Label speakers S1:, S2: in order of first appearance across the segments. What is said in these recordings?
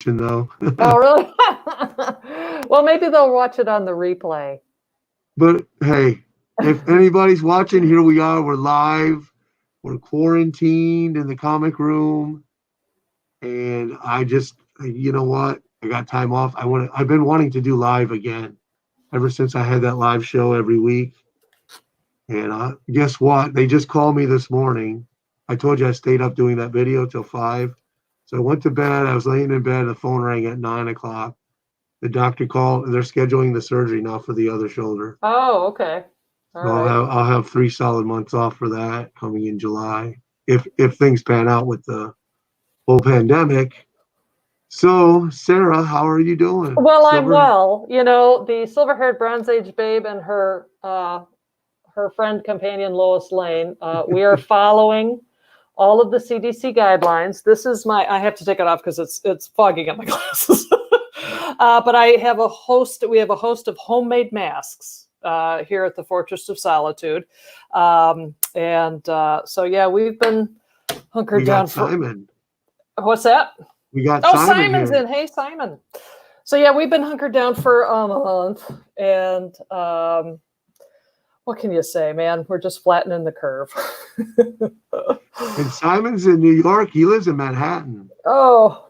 S1: though.
S2: Oh, really? Well, maybe they'll watch it on the replay.
S1: But hey, if anybody's watching, here we are. We're live. We're quarantined in the comic room, and you know what? I got time off. I've been wanting to do live again ever since I had that live show every week. And guess what? They just called me this morning. I told you I stayed up doing that video till 5. So I went to bed. I was laying in bed. The phone rang at 9 o'clock. The doctor called. They're scheduling the surgery now for the other shoulder.
S2: Oh, okay. All
S1: So
S2: right.
S1: I'll have 3 solid months off for that coming in July if things pan out with the whole pandemic. So Sarah, how are you doing?
S2: Well, I'm well. The silver-haired Bronze Age babe and her friend companion Lois Lane. We are following all of the CDC guidelines. This is I have to take it off because it's fogging up my glasses. But I have we have a host of homemade masks here at the Fortress of Solitude. So yeah, we've been hunkered down for
S1: Simon.
S2: What's that?
S1: We got
S2: Simon's in. Hey, Simon. So yeah, we've been hunkered down for a month, and what can you say, man? We're just flattening the curve.
S1: And Simon's in New York. He lives in Manhattan.
S2: Oh.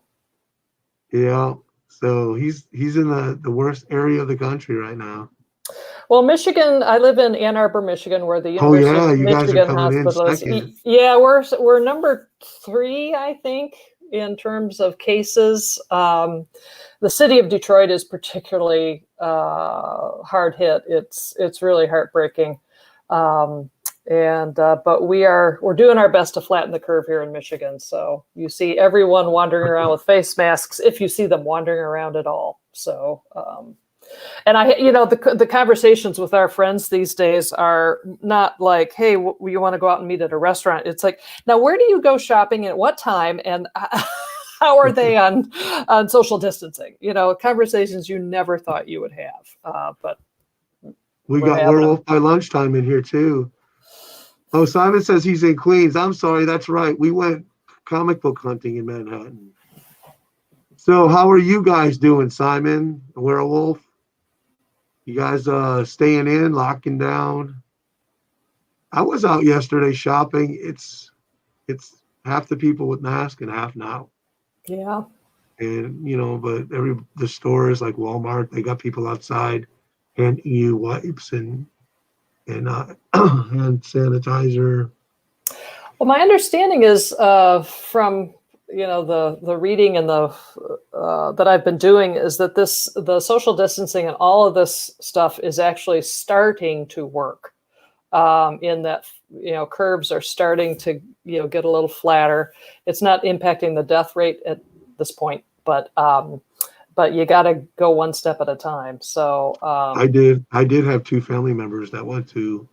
S1: Yeah. So he's in the worst area of the country right now.
S2: Well, Michigan, I live in Ann Arbor, Michigan, where the University of Michigan Hospital is. Yeah, we're number 3, I think, in terms of cases. The city of Detroit is particularly hard hit. It's really heartbreaking. But we're doing our best to flatten the curve here in Michigan. So you see everyone wandering around with face masks, if you see them wandering around at all. So, and the conversations with our friends these days are not like, hey, you want to go out and meet at a restaurant? It's like, now where do you go shopping and at what time? And how are they on social distancing? Conversations you never thought you would have. But
S1: we got werewolf by lunchtime in here too. Oh, Simon says he's in Queens. I'm sorry, that's right. We went comic book hunting in Manhattan. So how are you guys doing, Simon, Werewolf? You guys staying in, locking down? I was out yesterday shopping. It's half the people with masks and half not.
S2: Yeah.
S1: And but the stores like Walmart, they got people outside handing you wipes and hand sanitizer.
S2: Well, my understanding is from the reading and that I've been doing is that the social distancing and all of this stuff is actually starting to work. In that curves are starting to get a little flatter. It's not impacting the death rate at this point, but you got to go one step at a time. So
S1: I did have 2 family members that went to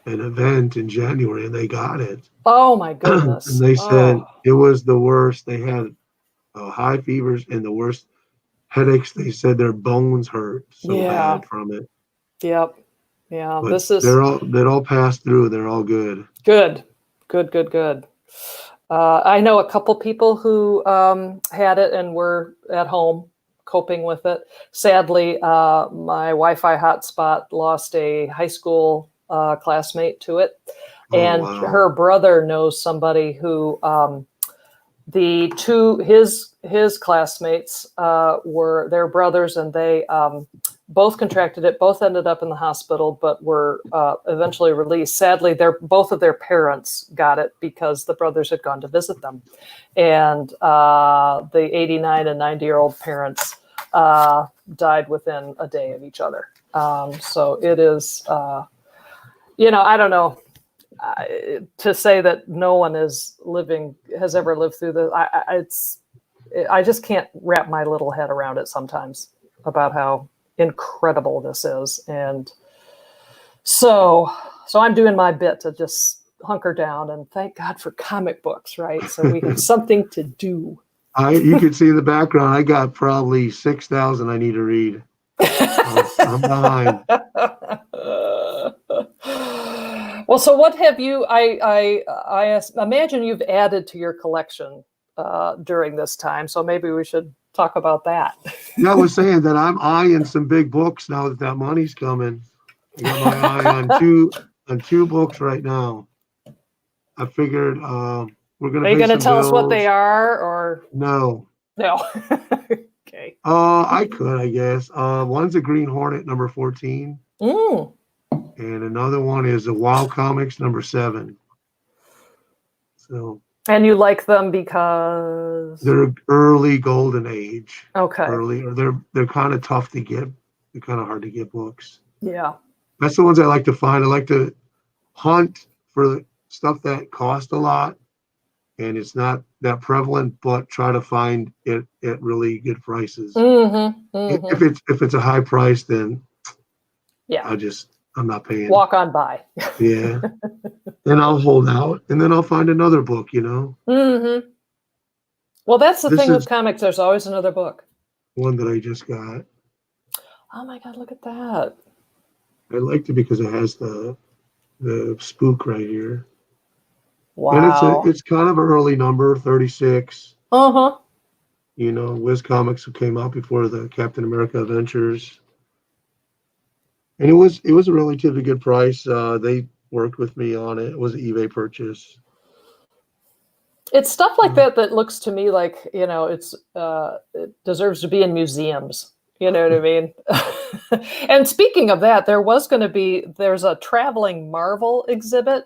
S1: an event in January and they got it.
S2: Oh my goodness.
S1: And they said it was the worst. They had high fevers and the worst headaches. They said their bones hurt so bad from it.
S2: Yep. Yeah.
S1: But they're all passed through. They're all good.
S2: Good. I know a couple people who had it and were at home coping with it. Sadly, my Wi-Fi hotspot lost a high school classmate to it. Her brother knows somebody who his classmates were their brothers, and they both contracted it. Both ended up in the hospital, but were eventually released. Sadly, both of their parents got it because the brothers had gone to visit them, and the 89 and 90-year-old parents died within a day of each other. So it is, I don't know. To say that no one has ever lived through this, I just can't wrap my little head around it sometimes about how incredible this is. And so I'm doing my bit to just hunker down and thank God for comic books, right? So we have something to do.
S1: You can see in the background, I got probably 6,000 I need to read. I'm behind.
S2: Well, so what have you? I imagine you've added to your collection during this time. So maybe we should talk about that.
S1: Yeah, I was saying that I'm eyeing some big books now that money's coming. I got my eye on two books right now. I figured we're gonna
S2: Are you
S1: pay
S2: going to
S1: some
S2: tell us what they
S1: bills.
S2: are, or
S1: No.
S2: no? Okay.
S1: I could, I guess. One's a Green Hornet number 14,
S2: Mm.
S1: and another one is a Wow Comics number 7. So
S2: And you like them because?
S1: they're early golden age.
S2: Okay.
S1: Early, or they're kind of tough to get. They're kind of hard to get books.
S2: Yeah.
S1: That's the ones I like to find. I like to hunt for stuff that cost a lot and it's not that prevalent, but try to find it at really good prices.
S2: Mm-hmm.
S1: If
S2: Mm-hmm.
S1: it's a high price, then
S2: Yeah.
S1: I'm not paying.
S2: Walk on by.
S1: Yeah. Then I'll hold out and then I'll find another book,
S2: Mm-hmm. Well, that's the
S1: This
S2: thing with
S1: is
S2: comics. There's always another book.
S1: one that I just got.
S2: Oh my God, look at that.
S1: I liked it because it has the spook right here. And
S2: Wow.
S1: it's kind of an early number, 36.
S2: Uh-huh.
S1: Wiz Comics came out before the Captain America Adventures. And it was a relatively good price. They worked with me on it. It was an eBay purchase.
S2: It's stuff like that looks to me like, it deserves to be in museums. You know what I mean? And speaking of that, there's a traveling Marvel exhibit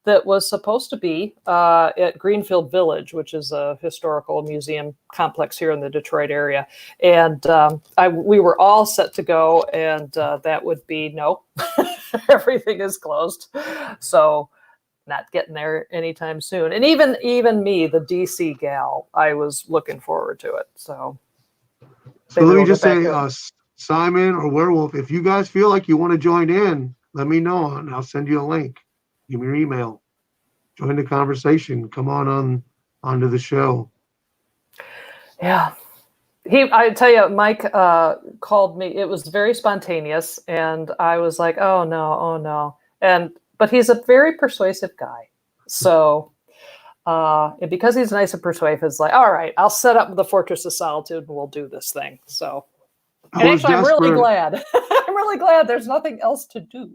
S2: that was supposed to be at Greenfield Village, which is a historical museum complex here in the Detroit area. And we were all set to go, and that would be no, everything is closed. So not getting there anytime soon. And even me, the DC gal, I was looking forward to it. So
S1: let me just say, Simon or Werewolf, if you guys feel like you want to join in, let me know and I'll send you a link. Give me your email. Join the conversation. Come onto the show.
S2: Yeah. I tell you, Mike called me. It was very spontaneous, and I was like, "Oh no!" But he's a very persuasive guy, so and because he's nice and persuasive, it's like, "All right, I'll set up the Fortress of Solitude, and we'll do this thing." So, and actually, I'm really glad. I'm really glad there's nothing else to do.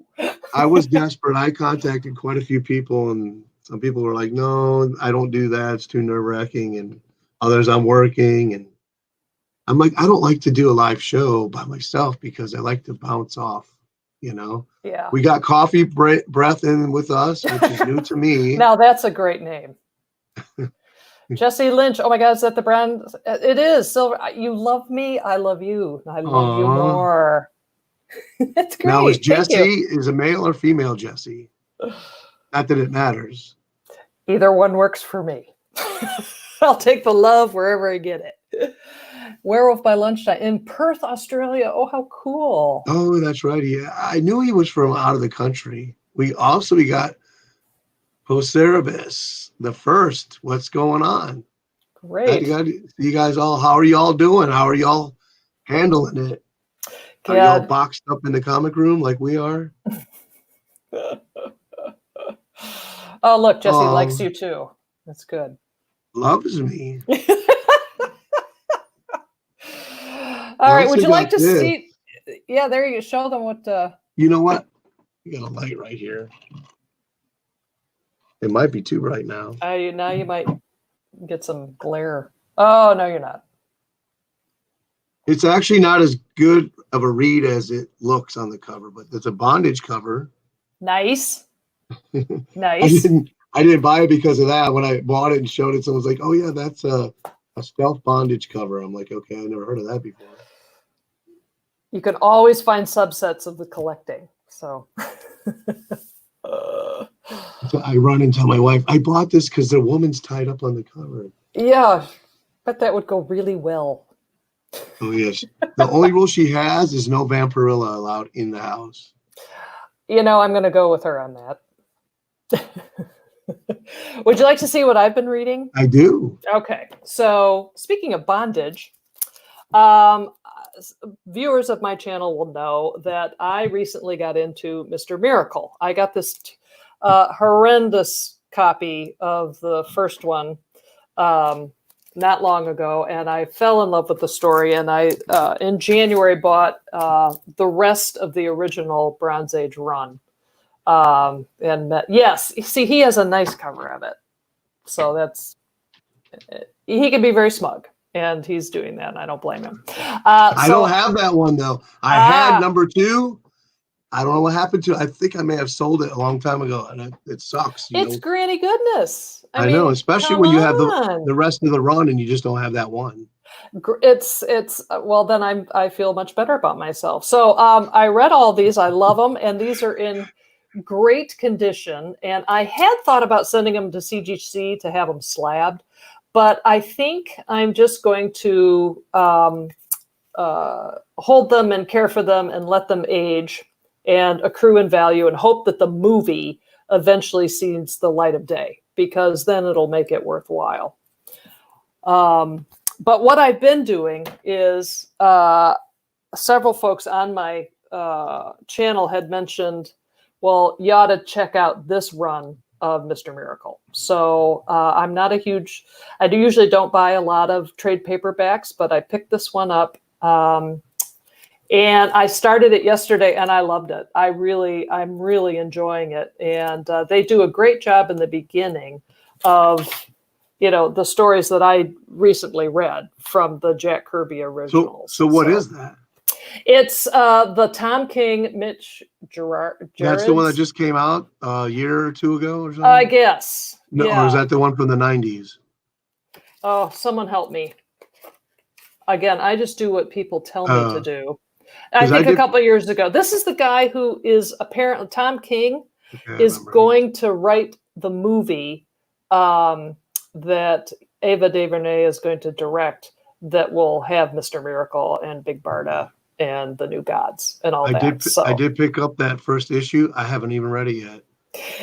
S1: I was desperate. I contacted quite a few people, and some people were like, "No, I don't do that. It's too nerve-wracking," and others, "I'm working," and I'm like, I don't like to do a live show by myself because I like to bounce off,
S2: Yeah.
S1: We got Coffee Breath in with us, which is new to me.
S2: Now that's a great name. Jesse Lynch. Oh my God, is that the brand? It is. Silver. You love me. I love you. I love you more. That's great.
S1: Now, is a male or female Jesse? Not that it matters.
S2: Either one works for me. I'll take the love wherever I get it. Werewolf by Lunchtime in Perth, Australia. Oh, how cool.
S1: Oh, that's right. Yeah, I knew he was from out of the country. We got Poceribus, the first. What's going on?
S2: Great.
S1: You guys all, how are y'all doing? How are y'all handling it? Are y'all boxed up in the comic room like we are?
S2: Oh, look, Jesse likes you too. That's good.
S1: Loves me.
S2: All right. Would you like to see? Yeah, there you go. Show them what.
S1: You know what? You got a light right here. It might be too bright now.
S2: Now you might get some glare. Oh, no, you're not.
S1: It's actually not as good of a read as it looks on the cover, but it's a bondage cover.
S2: Nice. Nice.
S1: I didn't buy it because of that. When I bought it and showed it, someone was like, "Oh yeah, that's a stealth bondage cover." I'm like, "Okay, I never heard of that before."
S2: You can always find subsets of the collecting. So
S1: I run and tell my wife, "I bought this because the woman's tied up on the cover."
S2: Yeah, but that would go really well.
S1: Oh yes. The only rule she has is no Vampirilla allowed in the house.
S2: I'm going to go with her on that. Would you like to see what I've been reading?
S1: I do.
S2: Okay. So speaking of bondage, viewers of my channel will know that I recently got into Mr. Miracle. I got this horrendous copy of the first one not long ago, and I fell in love with the story. And I, in January, bought the rest of the original Bronze Age run. Yes, see, he has a nice cover of it, so he can be very smug, and he's doing that, and I don't blame him.
S1: I don't have that one though. I had number 2. I don't know what happened to it. I think I may have sold it a long time ago, and it sucks.
S2: It's granny goodness.
S1: I mean, know, especially when you have the rest of the run and you just don't have that one.
S2: It's well, then I feel much better about myself. So I read all these. I love them, and these are in great condition. And I had thought about sending them to CGC to have them slabbed, but I think I'm just going to hold them and care for them and let them age and accrue in value, and hope that the movie eventually sees the light of day, because then it'll make it worthwhile. But what I've been doing is several folks on my channel had mentioned, well, you ought to check out this run of Mr. Miracle. So I'm not I usually don't buy a lot of trade paperbacks, but I picked this one up. And I started it yesterday, and I loved it. I'm really enjoying it. And they do a great job in the beginning of, the stories that I recently read from the Jack Kirby originals.
S1: So what is that?
S2: It's the Tom King, Mitch Gerard.
S1: That's the one that just came out a year or 2 ago or something?
S2: I guess.
S1: No, yeah. Or is that the one from the 90s?
S2: Oh, someone help me. Again, I just do what people tell me to do. I think a couple of years ago. This is the guy who is apparently, Tom King is going to write the movie that Ava DuVernay is going to direct, that will have Mr. Miracle and Big Barda and the New Gods and all that.
S1: I did pick up that first issue. I haven't even read it yet.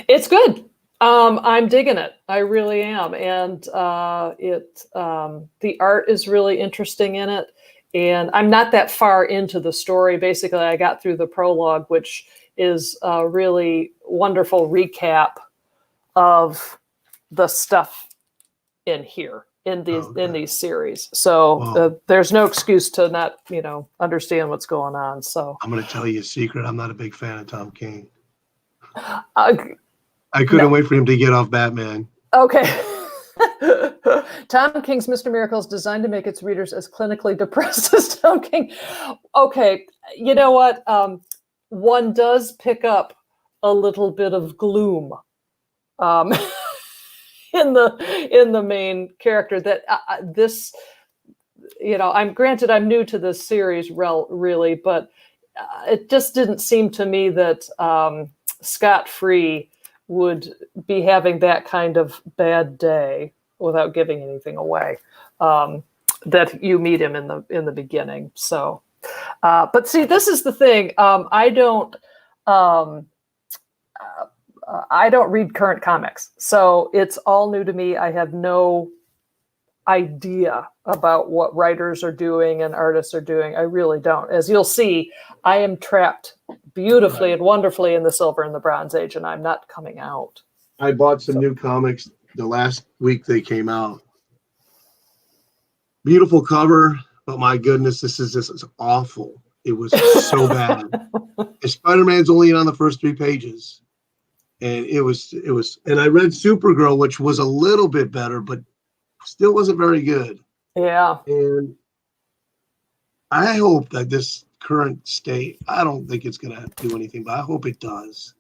S2: It's good. I'm digging it. I really am. And the art is really interesting in it. And I'm not that far into the story. Basically, I got through the prologue, which is a really wonderful recap of the stuff in here, in these series. So there's no excuse to not, understand what's going on. So
S1: I'm going to tell you a secret. I'm not a big fan of Tom King. I couldn't wait for him to get off Batman.
S2: Okay. Tom King's Mr. Miracle is designed to make its readers as clinically depressed as Tom King. Okay, you know what? One does pick up a little bit of gloom in the main character. That this, I'm new to this series, really, but it just didn't seem to me that Scott Free would be having that kind of bad day, without giving anything away, that you meet him in the beginning. So, but see, this is the thing. I don't read current comics, so it's all new to me. I have no idea about what writers are doing and artists are doing. I really don't. As you'll see, I am trapped beautifully and wonderfully in the Silver and the Bronze Age, and I'm not coming out.
S1: I bought some new comics the last week they came out. Beautiful cover, but my goodness, this is awful. It was so bad. And Spider-Man's only on the first 3 pages. And it was, and I read Supergirl, which was a little bit better, but still wasn't very good.
S2: Yeah.
S1: And I hope that this current state, I don't think it's going to do anything, but I hope it does.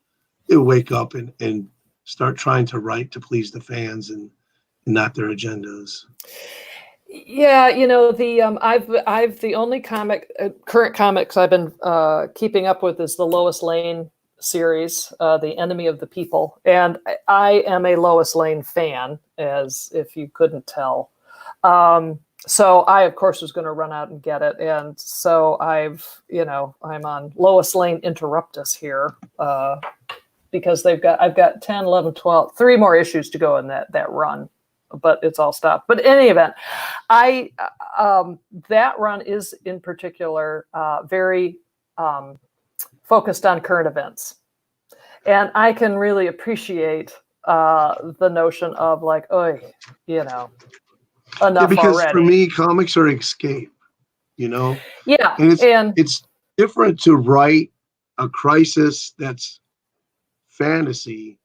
S1: It'll wake up and start trying to write to please the fans and not their agendas.
S2: Yeah, I've the only current comics I've been keeping up with is the Lois Lane series, The Enemy of the People, and I am a Lois Lane fan, as if you couldn't tell. So I, of course, was going to run out and get it, and so I'm on Lois Lane Interrupt Us here. Because I've got 10, 11, 12, 3 more issues to go in that run, but it's all stopped. But in any event, that run is in particular very focused on current events. And I can really appreciate the notion of like, enough
S1: because for
S2: already.
S1: me, comics are escape, you know,
S2: Yeah,
S1: and
S2: and
S1: it's different to write a crisis that's fantasy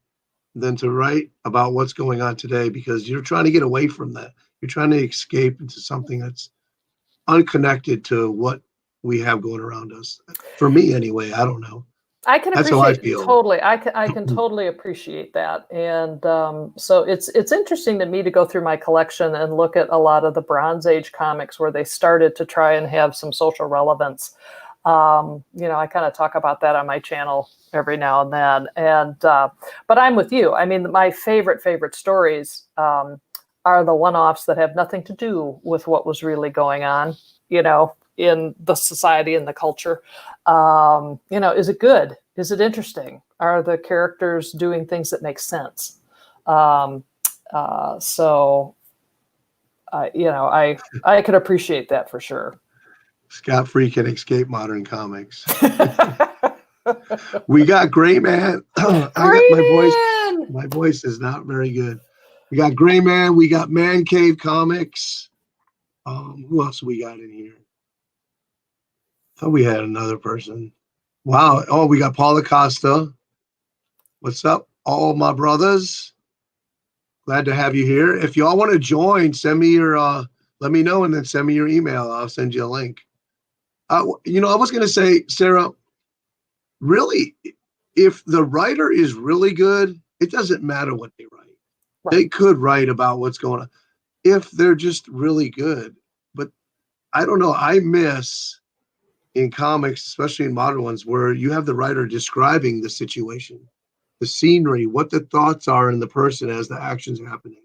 S1: than to write about what's going on today because you're trying to get away from that. You're trying to escape into something that's unconnected to what we have going around us. For me, anyway, I don't know.
S2: I can
S1: That's how I
S2: appreciate
S1: feel.
S2: totally. I can totally appreciate that, and so it's interesting to me to go through my collection and look at a lot of the Bronze Age comics where they started to try and have some social relevance. I kind of talk about that on my channel every now and then, and but I'm with you. I mean, my favorite stories are the one-offs that have nothing to do with what was really going on. In the society and the culture. Is it good? Is it interesting? Are the characters doing things that make sense? Um, so, I could appreciate that for sure.
S1: Scott Free can escape modern comics. We got Gray Man. I got my voice.
S2: Grayman!
S1: My voice is not very good. We got Gray Man. We got Man Cave Comics. Who else we got in here? Thought we had another person. Wow. Oh, we got Paul Acosta. What's up, all my brothers? Glad to have you here. If y'all want to join, send me your let me know and then send me your email. I'll send you a link. I was gonna say, Sarah, really, if the writer is really good, it doesn't matter what they write.
S2: Right.
S1: They could write about what's going on if they're just really good. But I don't know. I miss in comics, especially in modern ones, where you have the writer describing the situation, the scenery, what the thoughts are in the person as the action's happening.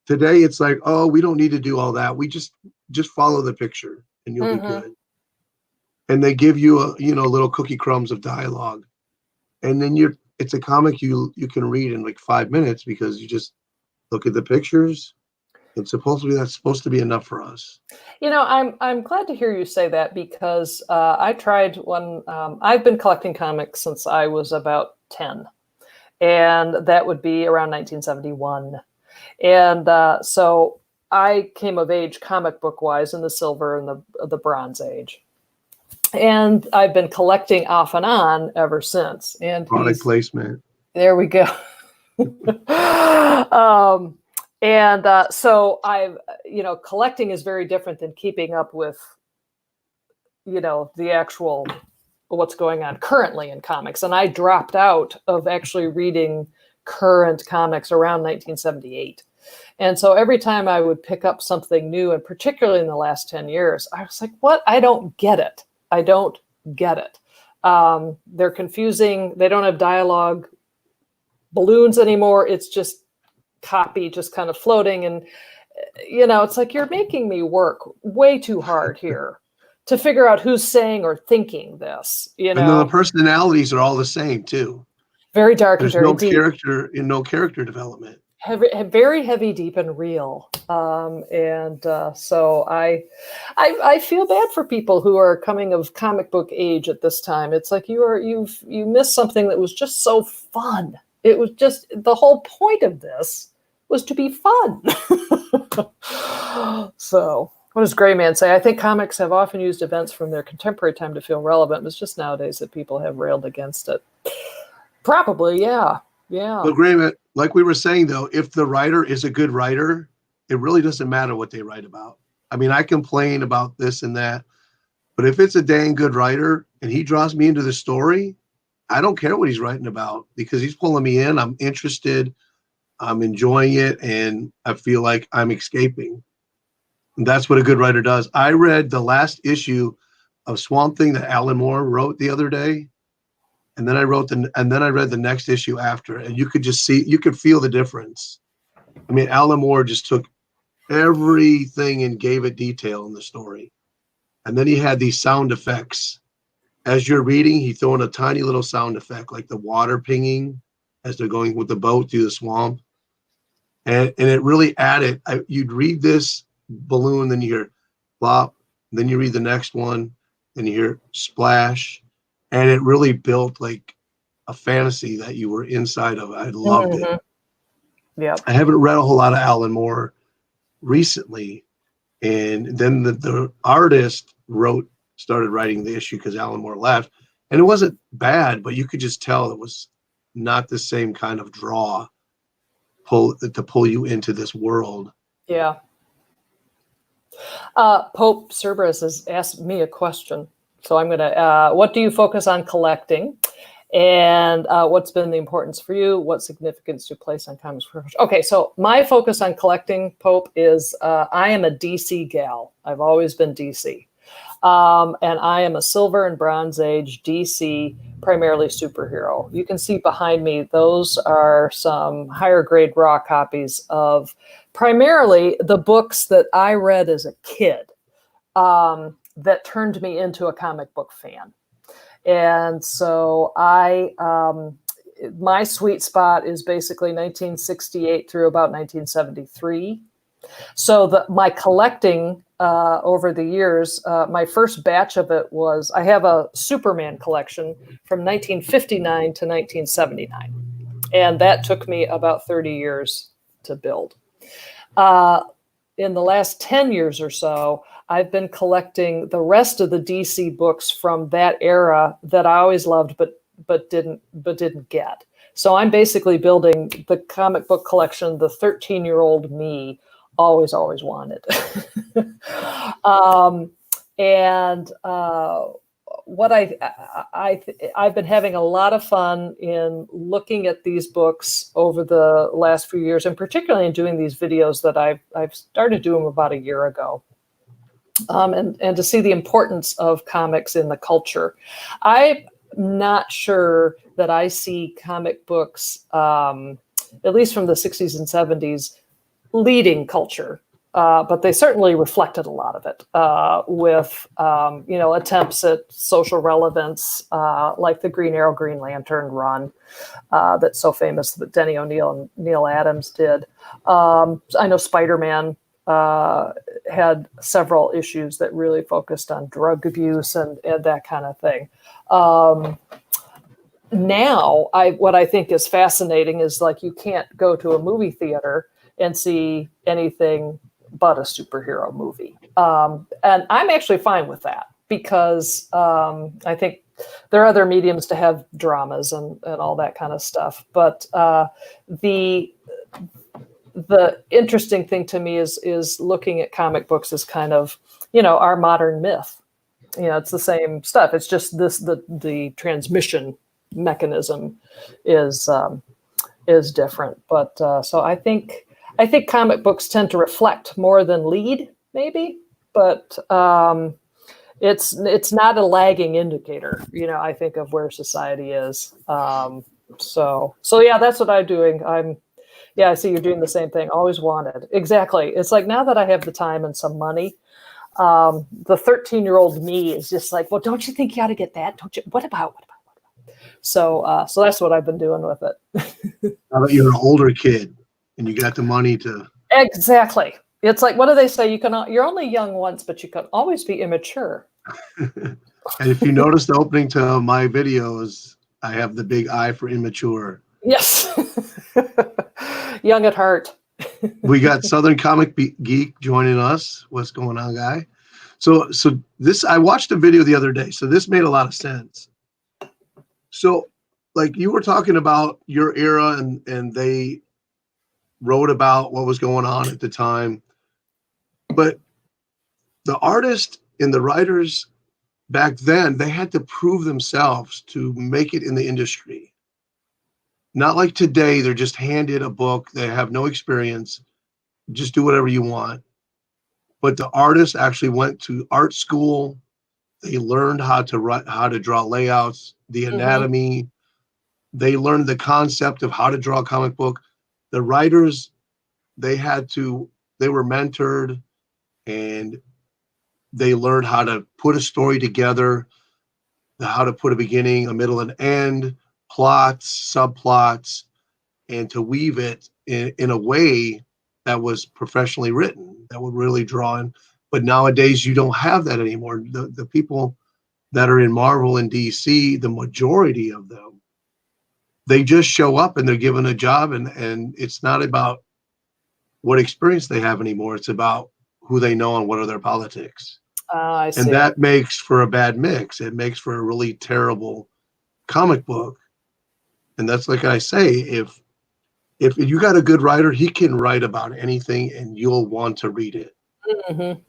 S1: Today, it's like, oh, we don't need to do all that. We just follow the picture and you'll be
S2: Mm-hmm.
S1: good. And they give you little cookie crumbs of dialogue, and then it's a comic you can read in like 5 minutes because you just look at the pictures. That's supposed to be enough for us.
S2: I'm glad to hear you say that because I tried when I've been collecting comics since I was about 10, and that would be around 1971. And so I came of age comic book wise in the Silver and the Bronze Age. And I've been collecting off and on ever since. And
S1: Product placement.
S2: there we go. So I've, collecting is very different than keeping up with, the actual what's going on currently in comics. And I dropped out of actually reading current comics around 1978. And so every time I would pick up something new, and particularly in the last 10 years, I was like, what? I don't get it. I don't get it. They're confusing. They don't have dialogue balloons anymore. It's just copy, just kind of floating. And, it's like, you're making me work way too hard here to figure out who's saying or thinking this,
S1: And then the personalities are all the same too.
S2: Very dark
S1: There's
S2: and very
S1: no
S2: deep.
S1: no character development.
S2: Very heavy, deep, and real. So I feel bad for people who are coming of comic book age at this time. It's like you missed something that was just so fun. It was just the whole point of this was to be fun. So what does Gray Man say? I think comics have often used events from their contemporary time to feel relevant. It's just nowadays that people have railed against it. Probably, yeah. Yeah.
S1: But Graham, like we were saying though, if the writer is a good writer, it really doesn't matter what they write about. I mean, I complain about this and that, but if it's a dang good writer and he draws me into the story, I don't care what he's writing about because he's pulling me in. I'm interested. I'm enjoying it, and I feel like I'm escaping. And that's what a good writer does. I read the last issue of Swamp Thing that Alan Moore wrote the other day, and then I read the next issue after, and you could feel the difference. I mean, Alan Moore just took everything and gave it detail in the story, and then he had these sound effects as you're reading. He threw in a tiny little sound effect like the water pinging as they're going with the boat through the swamp, and it really added. You'd read this balloon, then you hear plop, then you read the next one, then you hear splash. And it really built like a fantasy that you were inside of. I loved it.
S2: Yeah.
S1: I haven't read a whole lot of Alan Moore recently, and then the artist started writing the issue because Alan Moore left, and it wasn't bad, but you could just tell it was not the same kind of draw to pull you into this world.
S2: Yeah. Pope Cerberus has asked me a question. So I'm going to, what do you focus on collecting? And what's been the importance for you? What significance do you place on comics? Okay, so my focus on collecting, Pope, is I am a DC gal. I've always been DC. And I am a Silver and Bronze Age DC, primarily superhero. You can see behind me, those are some higher grade raw copies of primarily the books that I read as a kid that turned me into a comic book fan. And so my sweet spot is basically 1968 through about 1973. So my collecting over the years, my first batch of it was, I have a Superman collection from 1959 to 1979. And that took me about 30 years to build. In the last 10 years or so, I've been collecting the rest of the DC books from that era that I always loved, but didn't get. So I'm basically building the comic book collection the 13-year-old me always wanted. What I've been having a lot of fun in looking at these books over the last few years, and particularly in doing these videos that I've started doing about a year ago. And to see the importance of comics in the culture. I'm not sure that I see comic books, at least from the 60s and 70s, leading culture, but they certainly reflected a lot of it with, attempts at social relevance, like the Green Arrow, Green Lantern run that's so famous that Denny O'Neil and Neil Adams did. I know Spider-Man had several issues that really focused on drug abuse and that kind of thing. Now, what I think is fascinating is, like, you can't go to a movie theater and see anything but a superhero movie. And I'm actually fine with that because I think there are other mediums to have dramas and all that kind of stuff. But the interesting thing to me is looking at comic books as kind of, our modern myth. It's the same stuff. It's just the transmission mechanism is different. But so I think comic books tend to reflect more than lead, maybe, but it's not a lagging indicator, I think, of where society is. So yeah, that's what I'm doing. I see you're doing the same thing. Always wanted. Exactly. It's like, now that I have the time and some money, the 13-year-old me is just like, well, don't you think you ought to get that? Don't you? What about? So that's what I've been doing with it.
S1: Now that you're an older kid and you got the money to.
S2: Exactly. It's like, what do they say? You're only young once, but you can always be immature.
S1: And if you notice the opening to my videos, I have the big I for immature.
S2: Yes. Young at heart.
S1: We got Southern Comic Geek joining us. What's going on, guy? So this, I watched a video the other day, so this made a lot of sense. So, like, you were talking about your era, and they wrote about what was going on at the time, but the artists and the writers back then, they had to prove themselves to make it in the industry. Not like today, they're just handed a book, they have no experience, just do whatever you want. But the artists actually went to art school. They learned how to draw layouts, the anatomy. Mm-hmm. They learned the concept of how to draw a comic book. The writers, they were mentored, and they learned how to put a story together, how to put a beginning, a middle, and end, plots, subplots, and to weave it in a way that was professionally written, that would really draw in. But nowadays, you don't have that anymore. The people that are in Marvel and DC, the majority of them, they just show up and they're given a job, and it's not about what experience they have anymore. It's about who they know and what are their politics.
S2: I
S1: And
S2: see.
S1: that makes for a bad mix. It makes for a really terrible comic book. And that's like I say, if you got a good writer, he can write about anything and you'll want to read it.
S2: Mm-hmm.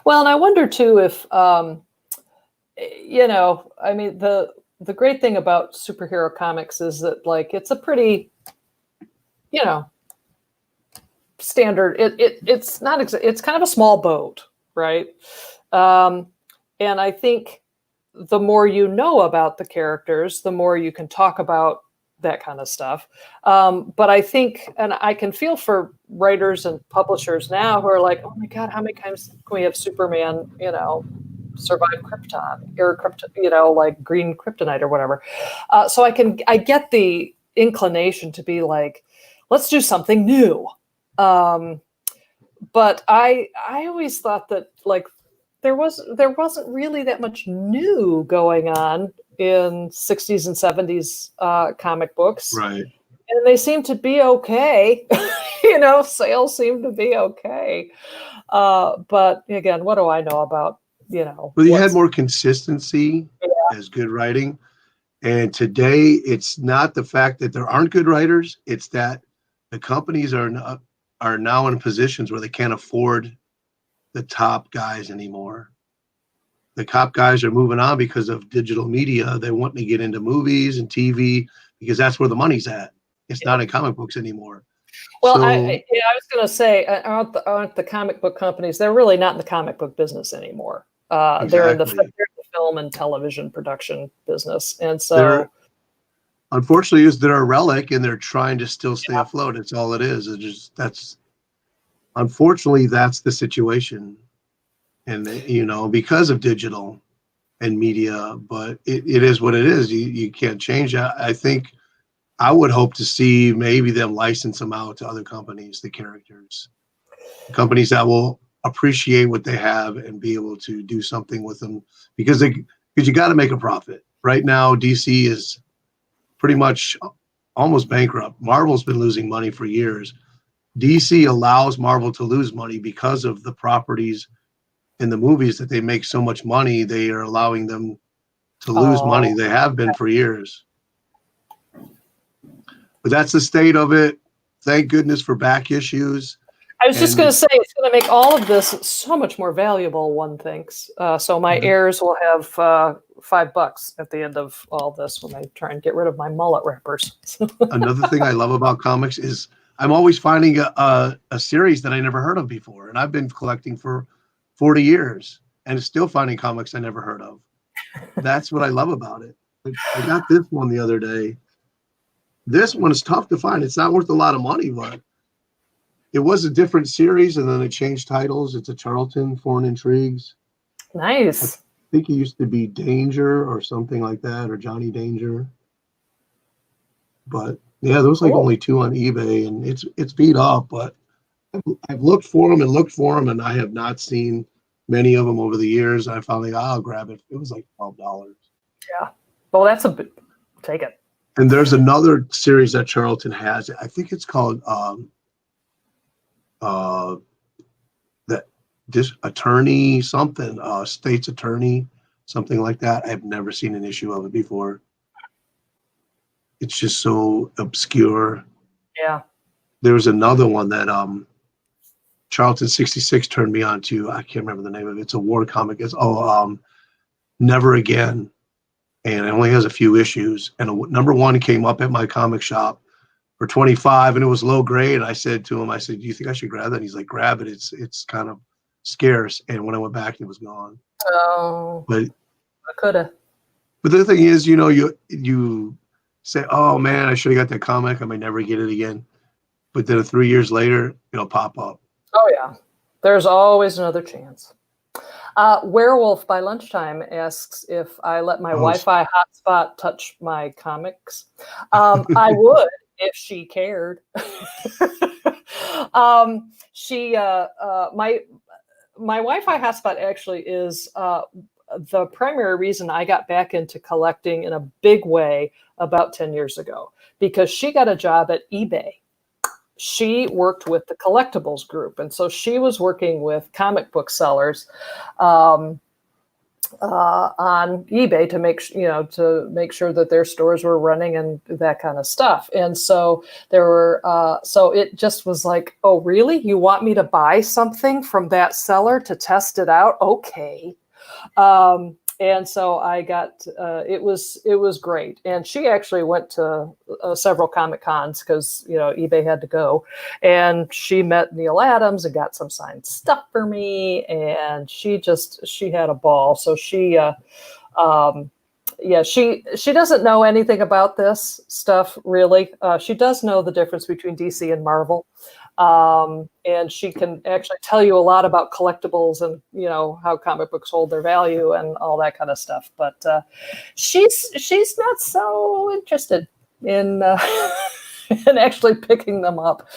S2: Well, and I wonder too if, I mean, the great thing about superhero comics is that like it's a pretty, standard. It's not it's kind of a small boat, right? Um, and I think the more you know about the characters, the more you can talk about that kind of stuff. But I think, and I can feel for writers and publishers now who are like, oh my God, how many times can we have Superman, survive Krypton or like green kryptonite or whatever. So I get the inclination to be like, let's do something new. But I always thought that like there wasn't really that much new going on in 60s and 70s comic books.
S1: Right.
S2: And they seem to be okay. Sales seem to be okay. But again, what do I know about,
S1: Well, you had more consistency as good writing. And today it's not the fact that there aren't good writers, it's that the companies are now in positions where they can't afford the top guys anymore. The top guys are moving on because of digital media. They want to get into movies and TV because that's where the money's at. It's not in comic books anymore.
S2: Well,
S1: So,
S2: I was going to say, aren't the comic book companies? They're really not in the comic book business anymore. They're in the film and television production business, and so
S1: unfortunately, they're a relic, and they're trying to still stay afloat. It's all it is. Unfortunately, that's the situation, and because of digital and media. But it is what it is. You can't change that. I think I would hope to see maybe them license them out to other companies, the characters, companies that will appreciate what they have and be able to do something with them because you got to make a profit. Right now, DC is pretty much almost bankrupt. Marvel's been losing money for years. DC allows Marvel to lose money because of the properties in the movies that they make so much money. They are allowing them to lose money. They have been for years. But that's the state of it. Thank goodness for back issues.
S2: I was just going to say, it's going to make all of this so much more valuable, one thinks. So my heirs will have $5 at the end of all this when I try and get rid of my mullet wrappers.
S1: Another thing I love about comics is I'm always finding a series that I never heard of before. And I've been collecting for 40 years and still finding comics I never heard of. That's what I love about it. I got this one the other day. This one is tough to find. It's not worth a lot of money, but it was a different series, and then they changed titles. It's a Charlton, Foreign Intrigues.
S2: Nice.
S1: I think it used to be Danger or something like that, or Johnny Danger. But yeah, there was like only 2 on eBay, and it's beat up. But I've looked for them, and I have not seen many of them over the years. I finally, I'll grab it. It was like $12.
S2: Yeah. Well, that's take it.
S1: And there's another series that Charlton has. I think it's called this attorney something, state's attorney, something like that. I've never seen an issue of it before. It's just so obscure.
S2: Yeah.
S1: There was another one that Charlton 66 turned me on to. I can't remember the name of it. It's a war comic. It's Never Again. And it only has a few issues. And number 1 came up at my comic shop for $25, and it was low grade. I said to him, do you think I should grab that? And he's like, grab it. It's kind of scarce. And when I went back, it was gone.
S2: Oh,
S1: but
S2: I could have.
S1: But the thing is, you say, oh man, I should have got that comic. I may never get it again. But then 3 years later, it'll pop up.
S2: Oh yeah, there's always another chance. Werewolf by Lunchtime asks if I let my Wi-Fi hotspot touch my comics. I would if she cared. My Wi-Fi hotspot actually is the primary reason I got back into collecting in a big way about 10 years ago, because she got a job at eBay. she worked with the collectibles group. And so she was working with comic book sellers on eBay to make sure that their stores were running and that kind of stuff. And so so it just was like, oh, really? You want me to buy something from that seller to test it out? Okay. And so I got, it was great. And she actually went to several Comic Cons because, eBay had to go. And she met Neil Adams and got some signed stuff for me. And she had a ball. So she doesn't know anything about this stuff, really. She does know the difference between DC and Marvel. And she can actually tell you a lot about collectibles and, how comic books hold their value and all that kind of stuff. But she's not so interested in, in actually picking them up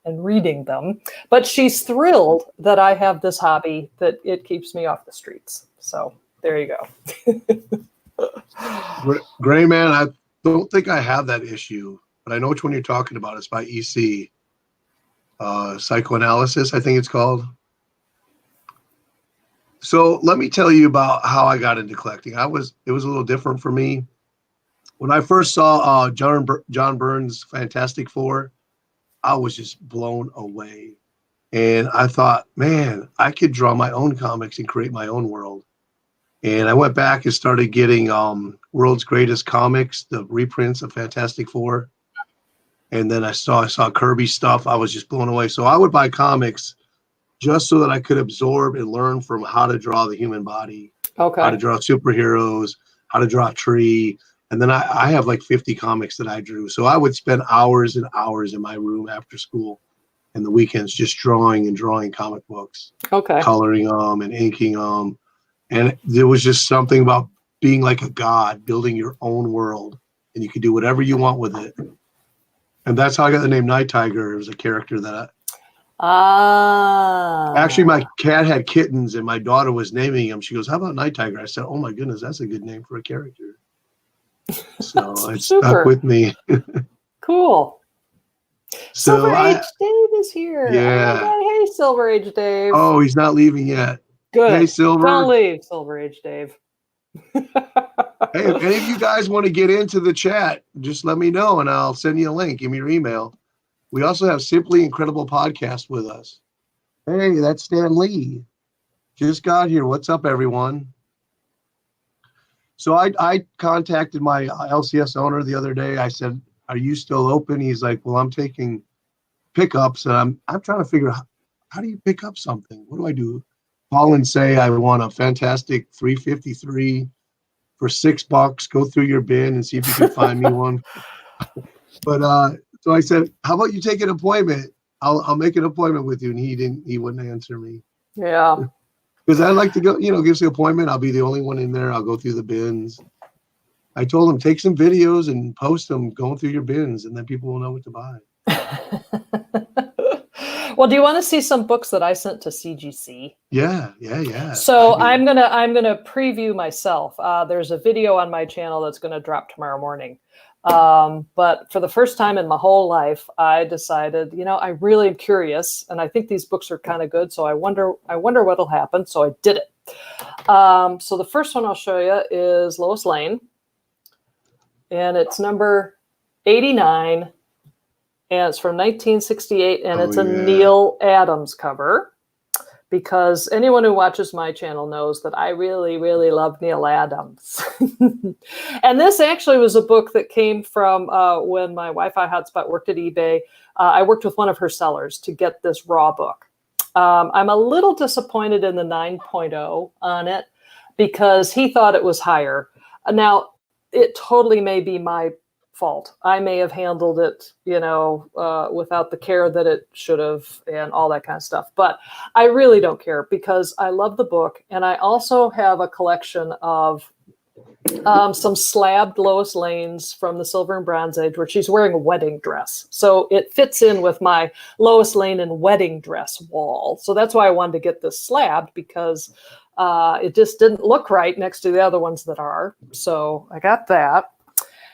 S2: and reading them. But she's thrilled that I have this hobby, that it keeps me off the streets. So there you go.
S1: Gray Man, I don't think I have that issue, but I know which one you're talking about. It's by EC. Psychoanalysis, I think it's called. So let me tell you about how I got into collecting. It was a little different for me. When I first saw John Byrne's Fantastic Four, I was just blown away. And I thought, man, I could draw my own comics and create my own world. And I went back and started getting World's Greatest Comics, the reprints of Fantastic Four. And then I saw Kirby stuff. I was just blown away. So I would buy comics just so that I could absorb and learn from how to draw the human body, how to draw superheroes, how to draw a tree. And then I have like 50 comics that I drew. So I would spend hours and hours in my room after school and the weekends just drawing comic books, coloring them and inking them. And there was just something about being like a god, building your own world, and you could do whatever you want with it. And that's how I got the name Night Tiger. It was a character that actually, my cat had kittens and my daughter was naming him. She goes, "How about Night Tiger?" I said, "Oh my goodness, that's a good name for a character." So it stuck with me.
S2: Cool.
S1: So
S2: Silver Age Dave is here.
S1: Yeah.
S2: Oh my God. Hey, Silver Age Dave.
S1: Oh, he's not leaving yet.
S2: Good.
S1: Hey, Silver.
S2: Don't leave, Silver Age Dave.
S1: Hey, if any of you guys want to get into the chat, just let me know and I'll send you a link. Give me your email. We also have Simply Incredible Podcast with us. Hey, that's Stan Lee. Just got here. What's up, everyone? So I contacted my LCS owner the other day. I said, "Are you still open?" He's like, "Well, I'm taking pickups." And I'm trying to figure out, how do you pick up something? What do I do? Call and say, "I want a Fantastic 353 for $6. Go through your bin and see if you can find me one." But so I said, "How about you take an appointment? I'll make an appointment with you." And he wouldn't answer me.
S2: Yeah.
S1: Because I like to go, give us the appointment. I'll be the only one in there. I'll go through the bins. I told him, take some videos and post them going through your bins, and then people will know what to buy.
S2: Well, do you want to see some books that I sent to CGC?
S1: Yeah.
S2: So I'm gonna preview myself. There's a video on my channel that's gonna drop tomorrow morning. But for the first time in my whole life, I decided, I really am curious, and I think these books are kind of good. So I wonder what'll happen. So I did it. So the first one I'll show you is Lois Lane, and it's number 89. And it's from 1968, and it's a Neil Adams cover, because anyone who watches my channel knows that I really, really love Neil Adams. And this actually was a book that came from when my Wi-Fi hotspot worked at eBay. I worked with one of her sellers to get this raw book. I'm a little disappointed in the 9.0 on it because he thought it was higher. Now, it totally may be my fault. I may have handled it, without the care that it should have and all that kind of stuff. But I really don't care because I love the book. And I also have a collection of some slabbed Lois Lanes from the Silver and Bronze Age where she's wearing a wedding dress. So it fits in with my Lois Lane and wedding dress wall. So that's why I wanted to get this slabbed, because it just didn't look right next to the other ones that are. So I got that.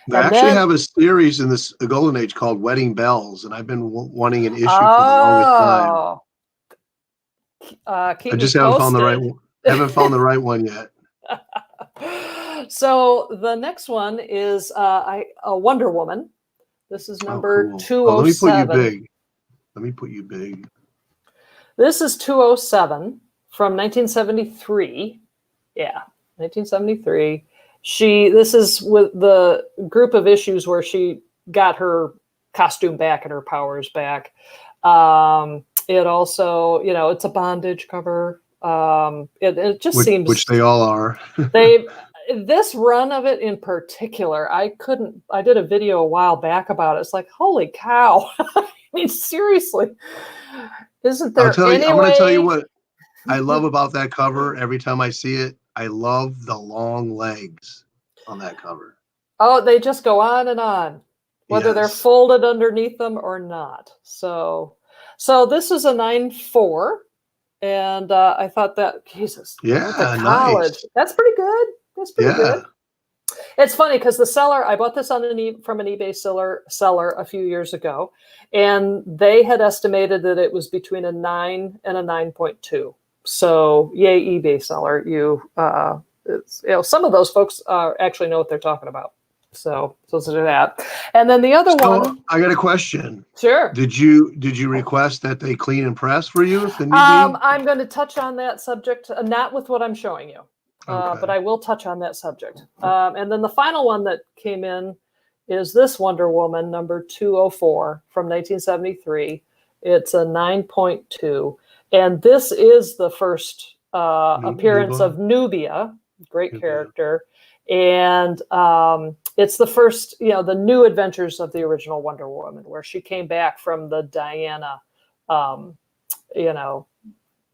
S1: They
S2: And
S1: actually
S2: then,
S1: have a series in this Golden Age called Wedding Bells, and I've been wanting an issue for the longest time.
S2: oh,
S1: I
S2: keep me
S1: just haven't found the right
S2: posted.
S1: one. Haven't found the right one yet.
S2: So the next one is a Wonder Woman. This is
S1: Oh,
S2: number
S1: cool. Oh, let me put you
S2: 207.
S1: big. Let me put you big.
S2: This is 207 from 1973. Yeah, 1973. This is with the group of issues where she got her costume back and her powers back. It also, it's a bondage cover. It just
S1: Which
S2: seems
S1: they all are.
S2: this run of it in particular, I did a video a while back about it. It's like, holy cow. I mean, seriously, isn't
S1: I'm
S2: there
S1: going
S2: any
S1: to tell you
S2: way?
S1: what I love about that cover every time I see it. I love the long legs on that cover.
S2: Oh, they just go on and on, whether they're
S1: Yes.
S2: folded underneath them or not. So this is a 9.4, and I thought that, Jesus,
S1: Yeah,
S2: the college,
S1: nice.
S2: that's pretty good. That's pretty good.
S1: Yeah.
S2: It's funny because the seller, I bought this on from an eBay seller a few years ago, and they had estimated that it was between a 9 and a 9.2. So, yay, eBay seller! Some of those folks actually know what they're talking about. So to that, and then the other one.
S1: I got a question.
S2: Sure.
S1: Did you request that they clean and press for you if the need be?
S2: I'm going to touch on that subject, not with what I'm showing you.
S1: Okay.
S2: But I will touch on that subject. And then the final one that came in is this Wonder Woman, number 204 from 1973. It's a 9.2. And this is the first appearance of Nubia, great character. And it's the first, the new adventures of the original Wonder Woman, where she came back from the Diana,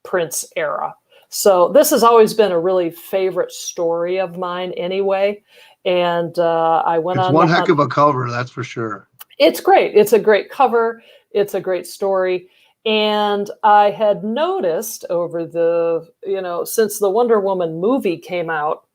S2: Prince era. So this has always been a really favorite story of mine anyway. And I went on.
S1: It's one heck of a cover, that's for sure.
S2: It's great. It's a great cover. It's a great story. And I had noticed over since the Wonder Woman movie came out,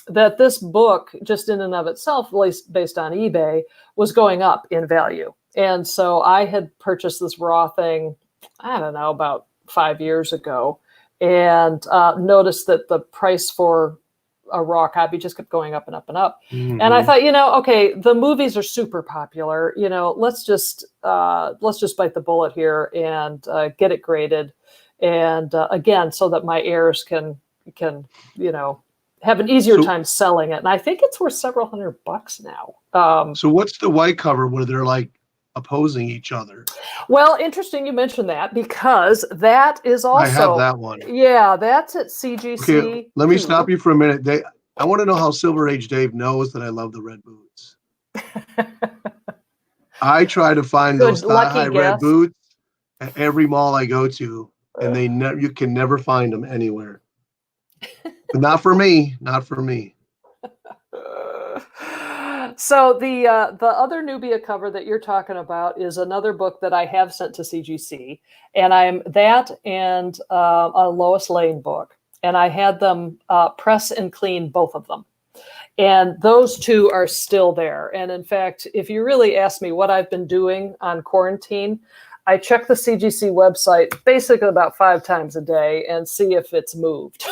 S2: that this book, just in and of itself, at least based on eBay, was going up in value. And so I had purchased this raw thing, I don't know, about 5 years ago, and noticed that the price for a raw copy just kept going up and up and up. Mm-hmm. And I thought, okay, the movies are super popular. Let's just bite the bullet here and get it graded, and again, so that my heirs can have an easier time selling it. And I think it's worth several $100 now. So
S1: what's the white cover where they're like opposing each other?
S2: Well, interesting you mentioned that, because that is also,
S1: I have that one.
S2: Yeah, that's at CGC.
S1: Okay, let me stop you for a minute. I want to know how Silver Age Dave knows that I love the red boots. I try to find those thigh-high red boots at every mall I go to, and you can never find them anywhere. But not for me. Not for me.
S2: So the other Nubia cover that you're talking about is another book that I have sent to CGC, and I'm that and a Lois Lane book, and I had them press and clean both of them, and those two are still there. And in fact, if you really ask me what I've been doing on quarantine, I check the CGC website basically about 5 times a day and see if it's moved.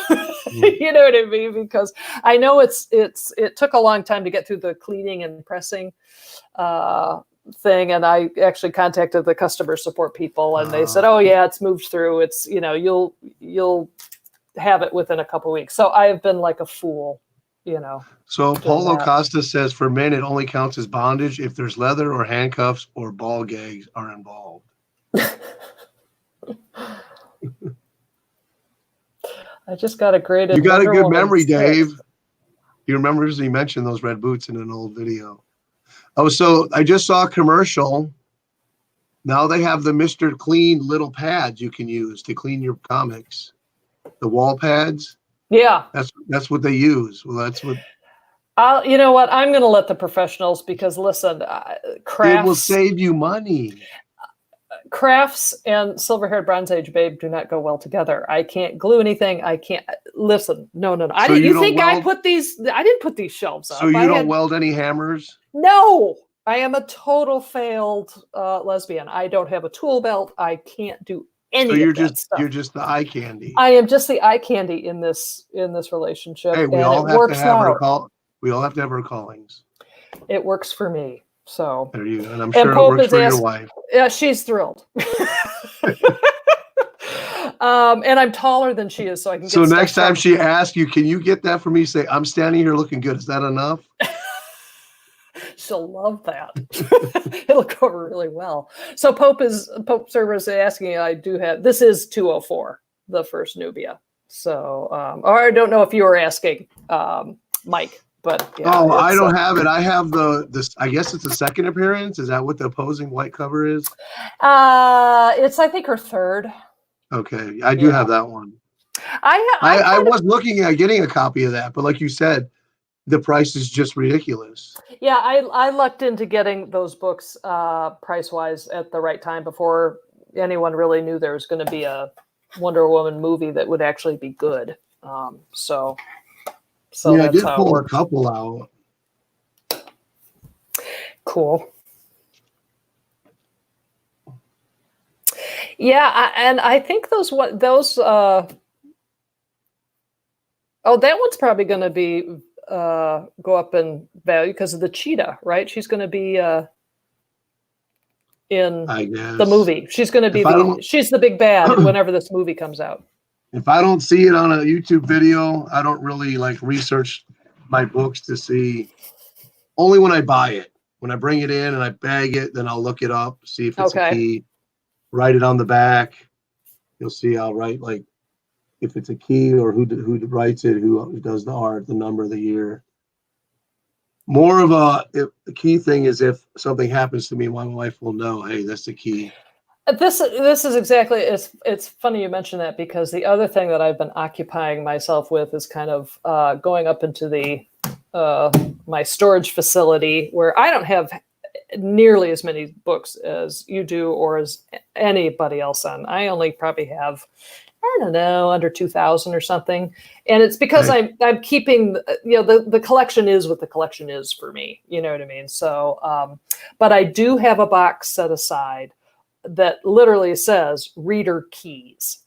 S2: You know what I mean? Because I know it took a long time to get through the cleaning and pressing thing. And I actually contacted the customer support people, and they said, "Oh yeah, it's moved through. It's, you'll have it within a couple of weeks." So I have been like a fool,
S1: So Paulo Costa says for men, it only counts as bondage if there's leather or handcuffs or ball gags are involved.
S2: I just got a graded.
S1: You got a good memory, Dave. You remember he mentioned those red boots in an old video. Oh, so I just saw a commercial. Now they have the Mr. Clean little pads you can use to clean your comics. The wall pads.
S2: Yeah.
S1: That's what they use. Well, that's what.
S2: You know what? I'm going to let the professionals, because listen, crafts.
S1: It will save you money.
S2: crafts and silver-haired Bronze Age babe do not go well together. I can't glue anything. I can't listen. No. I
S1: So
S2: didn't.
S1: you
S2: You
S1: don't
S2: think I
S1: weld?
S2: put these? I didn't put these shelves
S1: So
S2: up.
S1: you
S2: I
S1: don't
S2: had
S1: weld any hammers?
S2: no. I am a total failed lesbian. I don't have a tool belt. I can't do
S1: So
S2: any of that stuff.
S1: you're just the eye candy.
S2: I am just the eye candy in this relationship,
S1: Hey,
S2: and it works out.
S1: We all have to have our callings.
S2: It works for me. So
S1: There you go. And I'm
S2: and
S1: sure it
S2: Pope
S1: works
S2: is
S1: for your
S2: asked,
S1: wife.
S2: yeah, she's thrilled. And I'm taller than she is, so I can get
S1: So next
S2: stuff
S1: time
S2: from.
S1: she asks you, can you get that for me? Say, I'm standing here looking good. Is that enough?
S2: She'll love that. It'll go over really well. So Pope Server is asking. I do have. This is 204, the first Nubia. So, or I don't know if you were asking, Mike, but yeah.
S1: Oh, I don't have it. I have this. I guess it's a second appearance. Is that what the opposing white cover is?
S2: It's I think her third.
S1: Okay, I do have that one.
S2: I
S1: was looking at getting a copy of that, but like you said, the price is just ridiculous.
S2: Yeah, I lucked into getting those books price-wise at the right time before anyone really knew there was going to be a Wonder Woman movie that would actually be good. So
S1: yeah, I
S2: that's
S1: did
S2: how it
S1: pull a
S2: works.
S1: couple out.
S2: Cool. Yeah, and I think those oh, that one's probably going to be go up in value because of the cheetah, right? She's going to be in
S1: I guess
S2: the movie. She's going to be she's the big bad whenever this movie comes out.
S1: If I don't see it on a YouTube video, I don't really like research my books to see. Only when I buy it. When I bring it in and I bag it, then I'll look it up, see if it's a key, write it on the back. You'll see I'll write like if it's a key or who writes it, who does the art, the number of the year. More of the key thing is if something happens to me, my wife will know, hey, that's the key. This
S2: is exactly, it's funny you mention that because the other thing that I've been occupying myself with is kind of going up into the my storage facility where I don't have nearly as many books as you do or as anybody else on. I only probably have, I don't know, under 2,000 or something. And it's because I'm keeping, the collection is what the collection is for me. You know what I mean? So, but I do have a box set aside that literally says reader keys.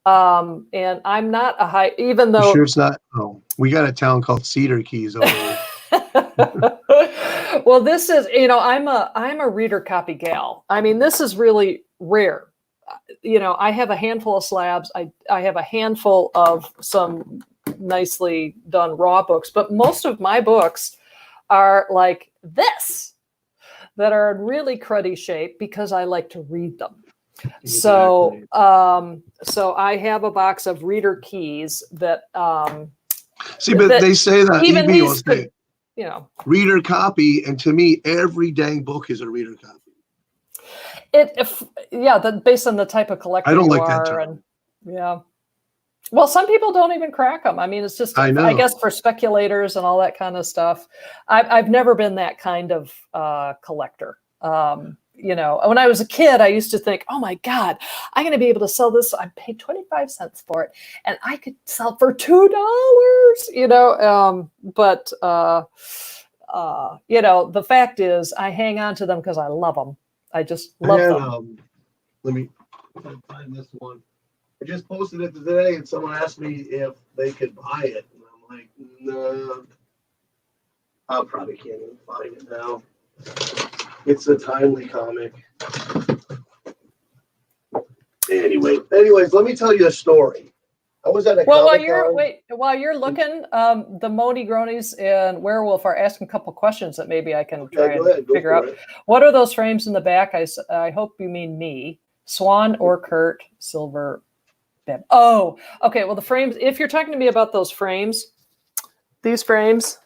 S2: And I'm not a high, even though.
S1: You sure it's not? Oh, we got a town called Cedar Keys over here.
S2: Well, this is, I'm a reader copy gal. I mean, this is really rare. I have a handful of slabs. I have a handful of some nicely done raw books, but most of my books are like this, that are in really cruddy shape because I like to read them. Exactly. So I have a box of reader keys that.
S1: See, but they say that
S2: even
S1: EB will say, reader copy, and to me, every dang book is a reader copy.
S2: Based on the type of collector
S1: I don't
S2: you
S1: like
S2: are,
S1: that term.
S2: and well, some people don't even crack them. I mean, it's just, I guess, for speculators and all that kind of stuff. I've never been that kind of collector. When I was a kid, I used to think, oh my God, I'm going to be able to sell this. I paid 25 cents for it and I could sell for $2, but the fact is I hang on to them because I love them. I just love them.
S1: Let me find this one. I just posted it today and someone asked me if they could buy it. And I'm like, no, I probably can't even find it now. It's a timely comic. Anyways, let me tell you a story. I was at a
S2: while you're looking, the Moni Gronies and Werewolf are asking a couple questions that maybe I can try and figure out. What are those frames in the back? I hope you mean me, Swan or Kurt, Silver. Oh, okay. Well, the frames. If you're talking to me about those frames, these frames,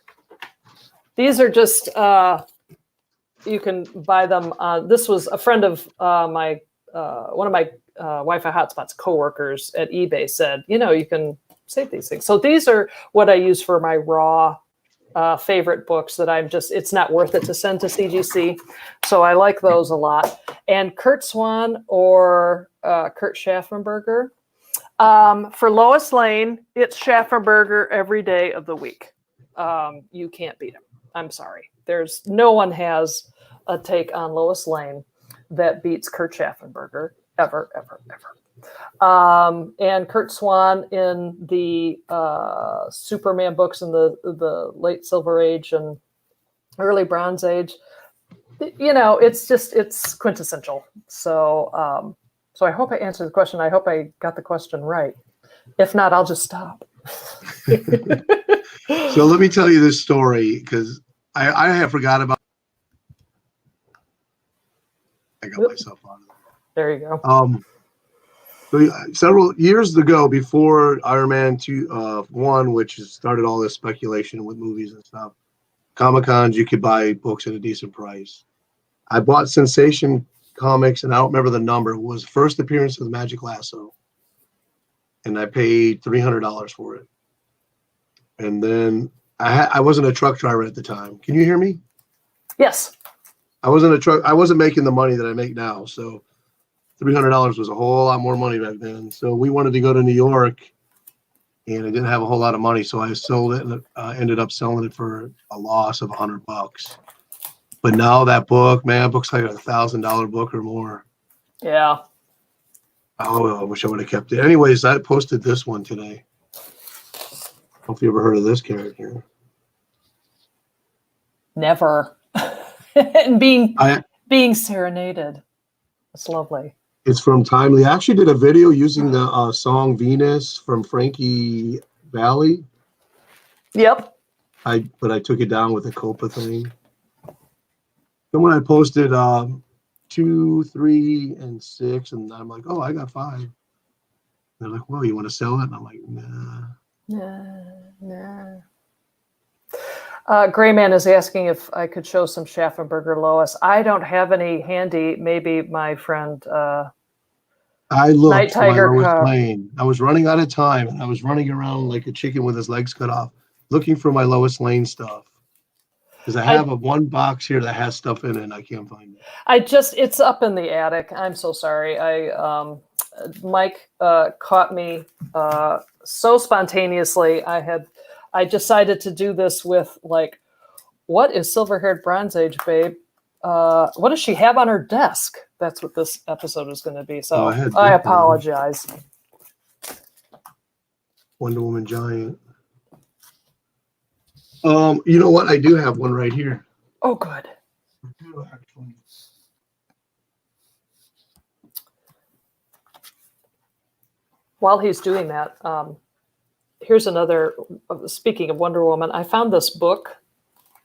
S2: these are just. You can buy them. This was a friend of one of my Wi-Fi Hotspots coworkers at eBay said, you can save these things. So these are what I use for my raw favorite books that it's not worth it to send to CGC. So I like those a lot. And Kurt Swan or Kurt Schaffenberger. For Lois Lane, it's Schaffenberger every day of the week. You can't beat him. I'm sorry. No one has a take on Lois Lane that beats Kurt Schaffenberger ever, ever, ever. And Kurt Swan in the Superman books in the late Silver Age and early Bronze Age, it's quintessential. So I hope I answered the question. I hope I got the question right. If not, I'll just stop.
S1: So let me tell you this story because I have forgot about. I got myself on it.
S2: There you go.
S1: So several years ago, before Iron Man 1, which started all this speculation with movies and stuff, Comic-Cons, you could buy books at a decent price. I bought Sensation Comics, and I don't remember the number. It was first appearance of the Magic Lasso, and I paid $300 for it. And then I wasn't a truck driver at the time. Can you hear me?
S2: Yes.
S1: I wasn't making the money that I make now, so $300 was a whole lot more money back then. So we wanted to go to New York, and I didn't have a whole lot of money, so I sold it and ended up selling it for a loss of $100. But now that book's like $1,000 book or more.
S2: Yeah.
S1: Oh, I wish I would have kept it. Anyways, I posted this one today. Hope you ever heard of this character.
S2: Never. And being serenaded. It's lovely.
S1: It's from Timely. I actually did a video using the song Venus from Frankie Valli.
S2: Yep.
S1: But I took it down with the Copa thing. Then when I posted 2, 3, and 6, and I'm like, oh, I got 5. They're like, well, you want to sell it? And I'm like, nah.
S2: Nah. Gray Man is asking if I could show some Schaffenberger Lois. I don't have any handy. Maybe my friend
S1: I looked
S2: Night Tiger
S1: when I was playing. I was running out of time, and I was running around like a chicken with his legs cut off, looking for my Lois Lane stuff. Because I have one box here that has stuff in it, and I can't find it.
S2: It's up in the attic. I'm so sorry. Mike caught me so spontaneously. I decided to do this with like, what is silver-haired Bronze Age babe? What does she have on her desk? That's what this episode is going to be. So I apologize.
S1: Wonder Woman Giant. You know what? I do have one right here.
S2: Oh, good. While he's doing that, here's another. Speaking of Wonder Woman, I found this book,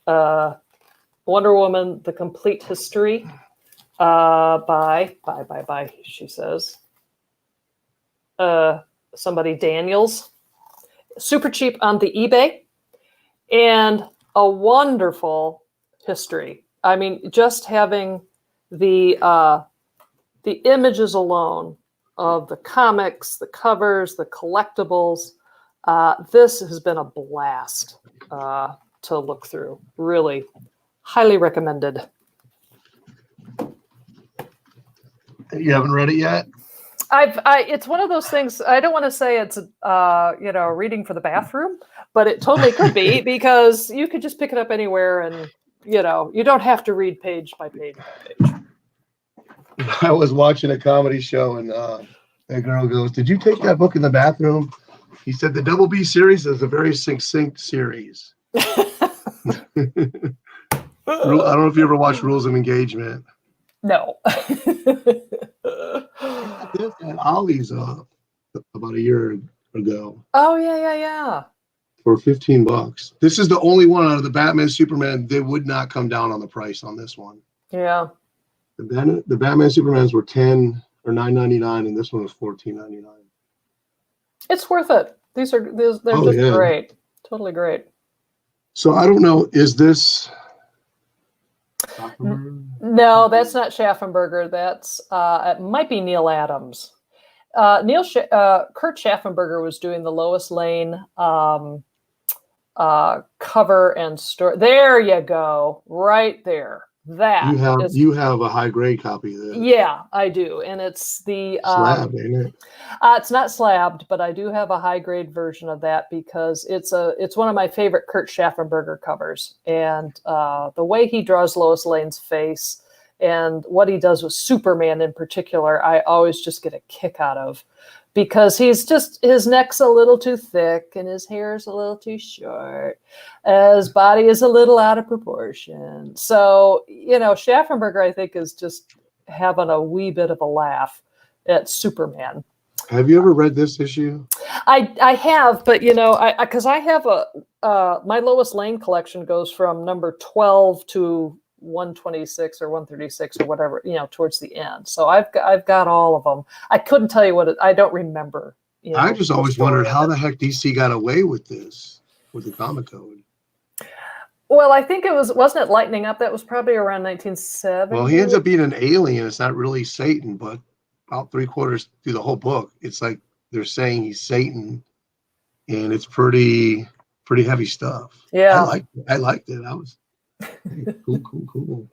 S2: Wonder Woman: The Complete History, by she says, somebody Daniels, super cheap on the eBay. And a wonderful history. I mean, just having the images alone of the comics, the covers, the collectibles. This has been a blast to look through. Really, highly recommended.
S1: You haven't read it yet?
S2: It's one of those things. I don't want to say it's reading for the bathroom, but it totally could be because you could just pick it up anywhere, and you don't have to read page by page by page.
S1: I was watching a comedy show, and that girl goes, "Did you take that book in the bathroom?" He said, "The Double B series is a very succinct series." I don't know if you ever watched Rules of Engagement.
S2: No.
S1: This at Ollie's about a year ago.
S2: Oh yeah.
S1: For $15. This is the only one out of the Batman, Superman. They would not come down on the price on this one.
S2: Yeah.
S1: The Batman Supermans were $10 or $9.99, and this one was $14.99.
S2: It's worth it. They're just great. Totally great.
S1: So I don't know. Is this?
S2: No, that's not Schaffenberger. That's it might be Neil Adams. Kurt Schaffenberger was doing the Lois Lane cover and story. There you go, right there. That
S1: you have a high grade copy of that.
S2: Yeah, I do, and it's the
S1: slab, ain't it?
S2: It's not slabbed, but I do have a high grade version of that because it's one of my favorite Kurt Schaffenberger covers, and the way he draws Lois Lane's face and what he does with Superman in particular, I always just get a kick out of. Because his neck's a little too thick and his hair's a little too short. His body is a little out of proportion. So, Schaffenberger, I think, is just having a wee bit of a laugh at Superman.
S1: Have you ever read this issue?
S2: I have, but, because I have my Lois Lane collection goes from number 12 to 126 or 136 or whatever, towards the end. So I've got all of them. I couldn't tell you I don't remember.
S1: I just always wondered how the heck DC got away with this, with the comic code.
S2: Well, I think wasn't it Lightning Up? That was probably around 1970.
S1: Well, he ends up being an alien. It's not really Satan, but about 3/4 through the whole book, it's like they're saying he's Satan, and it's pretty heavy stuff.
S2: Yeah.
S1: I liked it. Cool.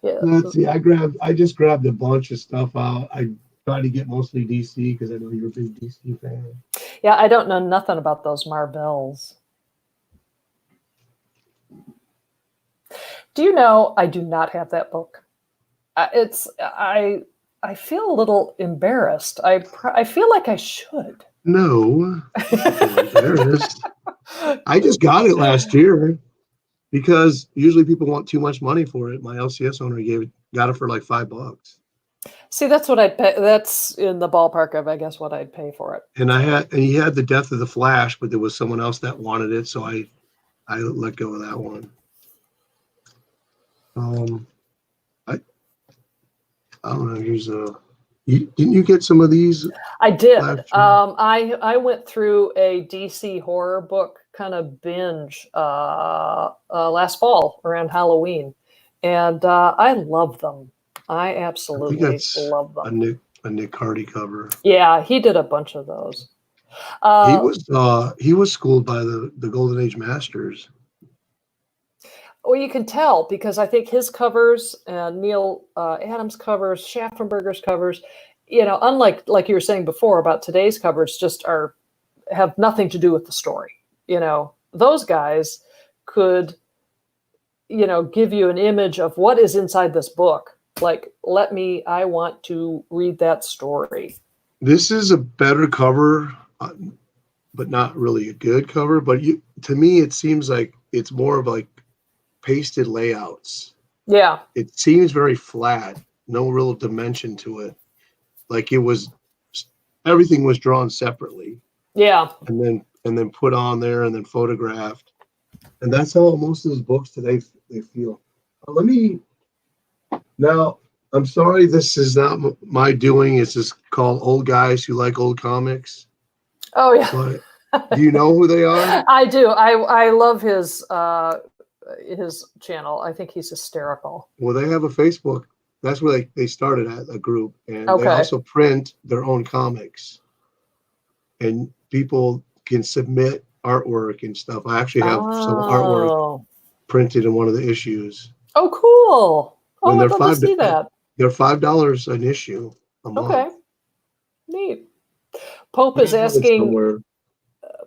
S2: Yeah.
S1: Let's see. I just grabbed a bunch of stuff out. I try to get mostly DC because I know you're a big DC fan.
S2: Yeah, I don't know nothing about those Marvels. Do you know I do not have that book? I feel a little embarrassed. I feel like I should.
S1: No, I'm embarrassed. I just got it last year. Because usually people want too much money for it. My LCS owner got it for like $5.
S2: See, that's what I'd pay. That's in the ballpark of, I guess, what I'd pay for it.
S1: And he had the Death of the Flash, but there was someone else that wanted it, so I let go of that one. I don't know. Didn't you get some of these?
S2: I did. I went through a DC horror book kind of binge last fall around Halloween, and I love them. I absolutely love them.
S1: A Nick Hardy cover.
S2: Yeah, he did a bunch of those.
S1: He was schooled by the Golden Age masters.
S2: Well, you can tell because I think his covers, Neil Adams' covers, Schaffenberger's covers, unlike like you were saying before about today's covers, just have nothing to do with the story. Those guys could, give you an image of what is inside this book. Like, I want to read that story.
S1: This is a better cover, but not really a good cover. But to me, it seems like it's more of like pasted layouts.
S2: Yeah.
S1: It seems very flat, no real dimension to it. Like everything was drawn separately. Yeah. And then put on there and then photographed. And that's how most of those books today they feel. Now, I'm sorry, this is not my doing. It's just called Old Guys Who Like Old Comics.
S2: Oh, yeah.
S1: But do you know who they are?
S2: I do. I love his channel. I think he's hysterical.
S1: Well, they have a Facebook. That's where they started at, a group. And they also print their own comics. And people can submit artwork and stuff. I actually have some artwork printed in one of the issues.
S2: Oh, cool. Oh, I'd love to see that.
S1: They're $5 an issue a month. Okay.
S2: Neat. Pope is asking...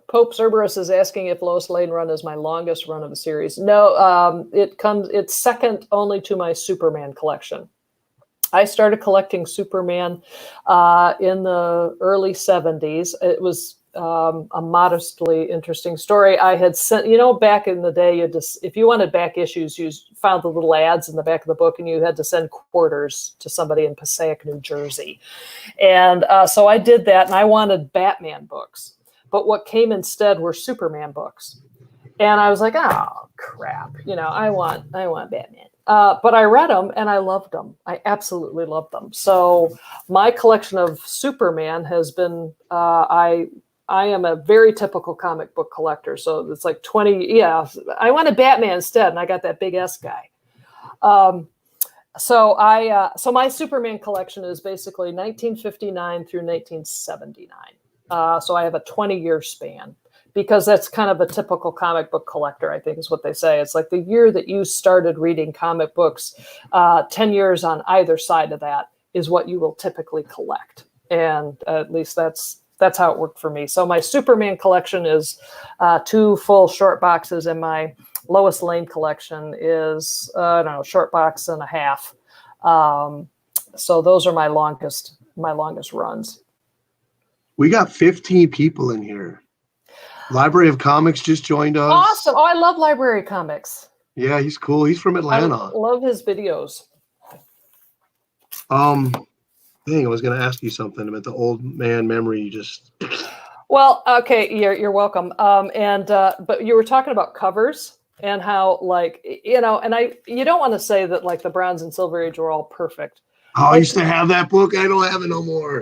S2: Pope Cerberus is asking if Lois Lane run is my longest run of the series. No, it's second only to my Superman collection. I started collecting Superman in the early 70s. It was a modestly interesting story. I had sent, back in the day, if you wanted back issues, you found the little ads in the back of the book and you had to send quarters to somebody in Passaic, New Jersey. And so I did that, and I wanted Batman books. But what came instead were Superman books. And I was like, oh, crap. I want Batman. But I read them and I loved them. I absolutely loved them. So my collection of Superman has been, I am a very typical comic book collector. So it's like 20. Yeah, I wanted Batman instead. And I got that big S guy. So my Superman collection is basically 1959 through 1979. So I have a 20-year span because that's kind of a typical comic book collector, I think is what they say. It's like the year that you started reading comic books, 10 years on either side of that is what you will typically collect. And at least that's how it worked for me. So my Superman collection is 2 full short boxes, and my Lois Lane collection is, I don't know, short box and a half. So those are my longest runs.
S1: We got 15 people in here. Library of Comics just joined us.
S2: Awesome. Oh, I love Library Comics.
S1: Yeah, he's cool. He's from Atlanta.
S2: I love his videos.
S1: Dang, I was going to ask you something about the old man memory you just...
S2: Well, okay, you're welcome. But you were talking about covers and how, like, you know, and you don't want to say that like the Bronze and Silver Age were all perfect.
S1: Oh, I used to have that book. I don't have it no more.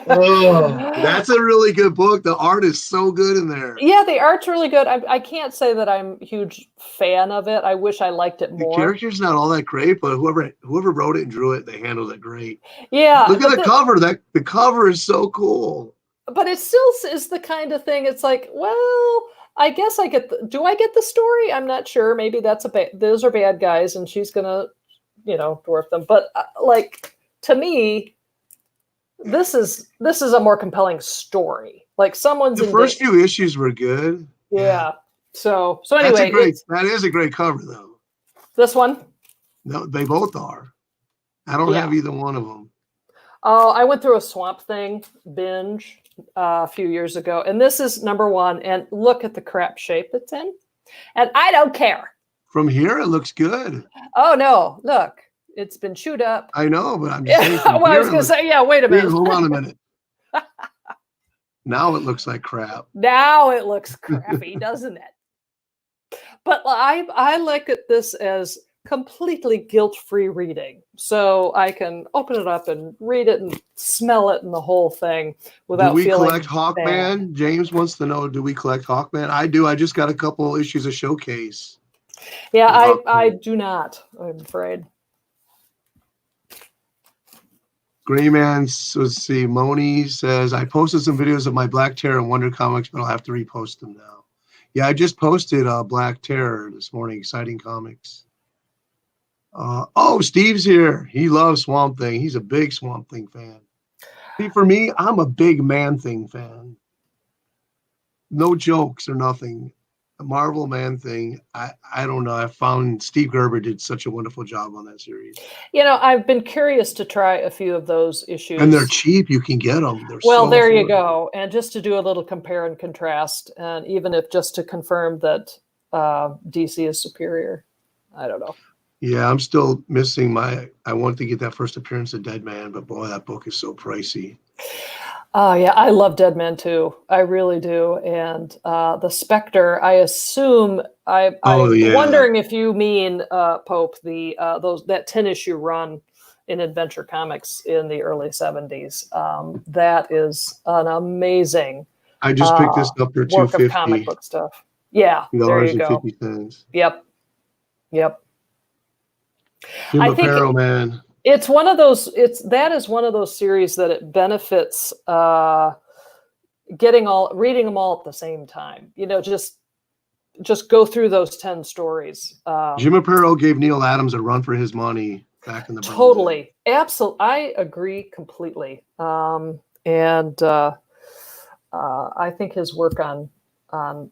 S1: Oh, that's a really good book. The art is so good in there.
S2: Yeah, the art's really good. I can't say that I'm a huge fan of it. I wish I liked it more.
S1: The character's not all that great, but whoever wrote it and drew it, they handled it great.
S2: Yeah.
S1: Look at the cover. The cover is so cool.
S2: But it still is the kind of thing. It's like, well, I guess I get. Do I get the story? I'm not sure. Maybe those are bad guys, and she's gonna, you know, dwarf them. But like, to me, this is a more compelling story. Like someone's
S1: the first few issues were good.
S2: Yeah. So anyway,
S1: that is a great cover though.
S2: This one?
S1: No, they both are. I don't have either one of them.
S2: Oh, I went through a Swamp Thing binge a few years ago, and this is number 1. And look at the crap shape it's in, and I don't care.
S1: From here, it looks good.
S2: Oh no! Look, it's been chewed up.
S1: I know, but I'm just saying.
S2: Well, I was going to say, yeah. Wait a minute.
S1: Hold on a minute. Now it looks like crap.
S2: Now it looks crappy, doesn't it? But I look at this as completely guilt-free reading, so I can open it up and read it and smell it and the whole thing without feeling.
S1: Do we collect Hawkman? James wants to know, do we collect Hawkman? I do. I just got a couple issues of Showcase.
S2: Yeah, I do not, I'm afraid.
S1: Gray Man, let's see, Moni says, I posted some videos of my Black Terror and Wonder Comics, but I'll have to repost them now. Yeah, I just posted Black Terror this morning, Exciting Comics. Oh, Steve's here. He loves Swamp Thing. He's a big Swamp Thing fan. See, for me, I'm a big Man Thing fan. No jokes or nothing. A Marvel Man Thing. I don't know. I found Steve Gerber did such a wonderful job on that series.
S2: You know, I've been curious to try a few of those issues.
S1: And they're cheap. You can get them.
S2: Well, there you go. And just to do a little compare and contrast, and even if just to confirm that DC is superior. I don't know.
S1: Yeah, I'm still missing I want to get that first appearance of Dead Man, but boy, that book is so pricey.
S2: Oh, yeah, I love Dead Man too. I really do. And the Spectre, I assume, I'm wondering if you mean, Pope, that 10-issue run in Adventure Comics in the early 70s. That is an amazing
S1: I just picked this up for $2.50.
S2: Work of comic book stuff. Yeah, there you go.
S1: $2.50.
S2: Yep.
S1: Jim
S2: I think
S1: Aparo, man.
S2: It's one of those. That is one of those series that it benefits reading them all at the same time. You know, just go through those 10 stories.
S1: Jim Aparo gave Neil Adams a run for his money back in the
S2: totally, absolutely. I agree completely. I think his work on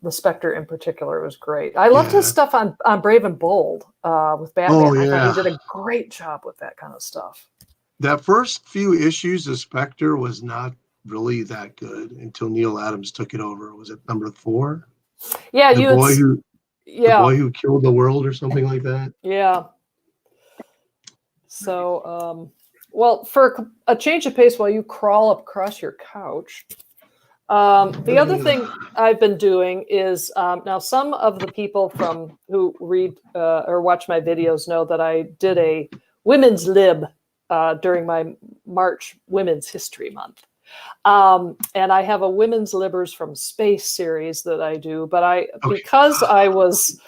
S2: the Spectre in particular was great. I loved his stuff on Brave and Bold with Batman.
S1: Oh, yeah.
S2: I thought he did a great job with that kind of stuff.
S1: That first few issues of Spectre was not really that good until Neil Adams took it over. Was it number 4?
S2: Yeah,
S1: the boy who killed the world or something like that.
S2: Yeah. So, well, for a change of pace while you crawl up across your couch. The other thing I've been doing is now some of the people who read or watch my videos know that I did a women's lib during my March Women's History Month. And I have a Women's Libbers from Space series that I do, but because I was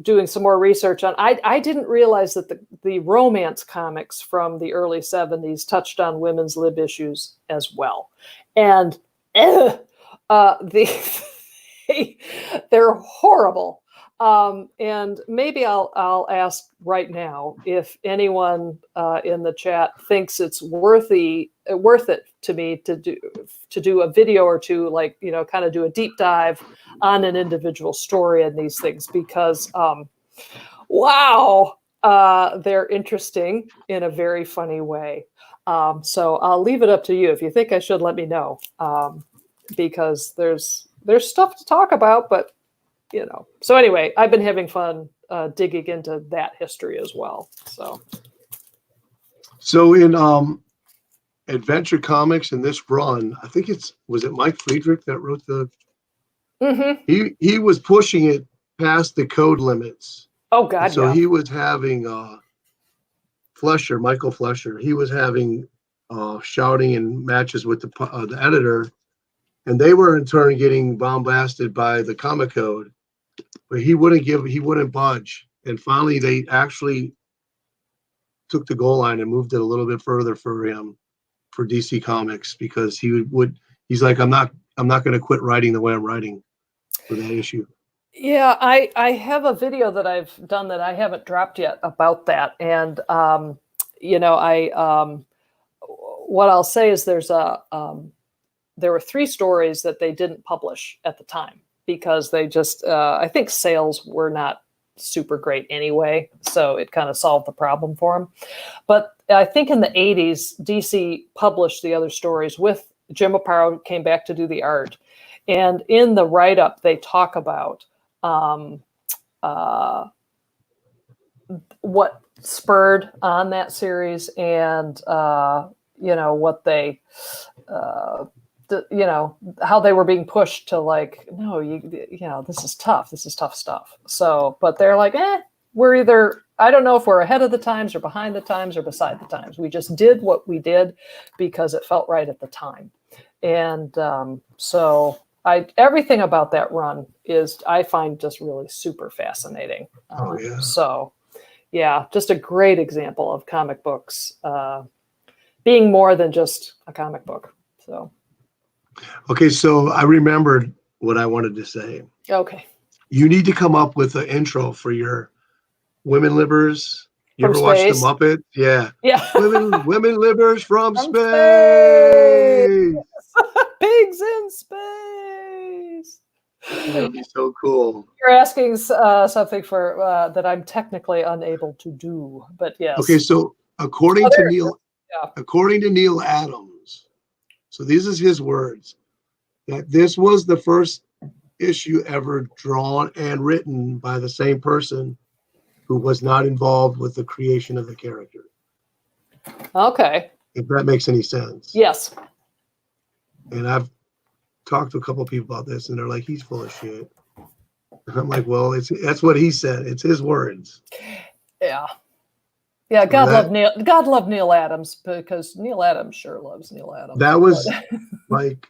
S2: doing some more research on, I didn't realize that the romance comics from the early 70s touched on women's lib issues as well. And The they're horrible. And maybe I'll ask right now if anyone in the chat thinks it's worth it to me to do a video or two, like, kind of do a deep dive on an individual story and these things, because wow, they're interesting in a very funny way. So I'll leave it up to you. If you think I should, let me know, because there's stuff to talk about, but So anyway, I've been having fun digging into that history as well.
S1: So in Adventure Comics in this run, I think was it Mike Friedrich that wrote the?
S2: Mm-hmm.
S1: He was pushing it past the code limits.
S2: Oh God,
S1: and so
S2: yeah.
S1: he was having Michael Flesher. He was having shouting and matches with the editor, and they were in turn getting bombasted by the comic code. But he wouldn't budge. And finally, they actually took the goal line and moved it a little bit further for him, for DC Comics, because he's like, I'm not going to quit writing the way I'm writing for that issue.
S2: Yeah, I have a video that I've done that I haven't dropped yet about that. And, what I'll say is there were 3 stories that they didn't publish at the time, because they just, I think sales were not super great anyway. So it kind of solved the problem for them. But I think in the 80s, DC published the other stories with Jim Aparo, came back to do the art. And in the write-up, they talk about what spurred on that series, and, what they, how they were being pushed to, like, no, this is tough stuff. So, but they're like, we're either, I don't know if we're ahead of the times or behind the times or beside the times. We just did what we did because it felt right at the time. And so everything about that run I find just really super fascinating.
S1: Oh yeah.
S2: So yeah, just a great example of comic books being more than just a comic book. So.
S1: Okay, so I remembered what I wanted to say.
S2: Okay.
S1: You need to come up with an intro for your women livers. You
S2: From
S1: ever watch The
S2: space.
S1: Muppet? Yeah.
S2: Yeah.
S1: women livers from space.
S2: Pigs in space.
S1: That would be so cool.
S2: You're asking something for that I'm technically unable to do, but yes.
S1: Okay, so according to Neil Adams, so these is his words, that this was the first issue ever drawn and written by the same person who was not involved with the creation of the character.
S2: Okay.
S1: If that makes any sense.
S2: Yes.
S1: And I've talked to a couple of people about this, and they're like, he's full of shit. And I'm like, well, that's what he said. It's his words.
S2: Yeah. Yeah, God love Neil Adams, because Neil Adams sure loves Neil Adams.
S1: That was like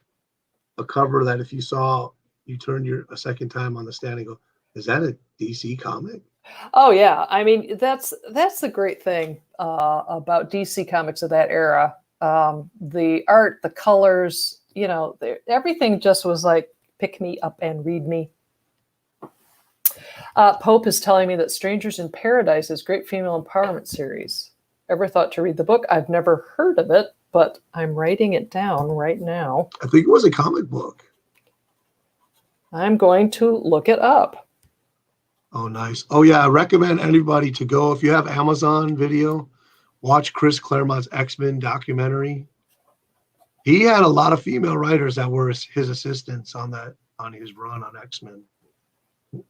S1: a cover that if you saw, you turned a second time on the stand and go, is that a DC comic?
S2: Oh yeah, I mean that's the great thing about DC Comics of that era. The art, the colors, everything just was like, pick me up and read me. Pope is telling me that Strangers in Paradise is great female empowerment series. Ever thought to read the book? I've never heard of it, but I'm writing it down right now.
S1: I think it was a comic book.
S2: I'm going to look it up.
S1: Oh, nice. Oh, yeah. I recommend anybody to go, if you have Amazon Video, watch Chris Claremont's X-Men documentary. He had a lot of female writers that were his assistants on his run on X-Men,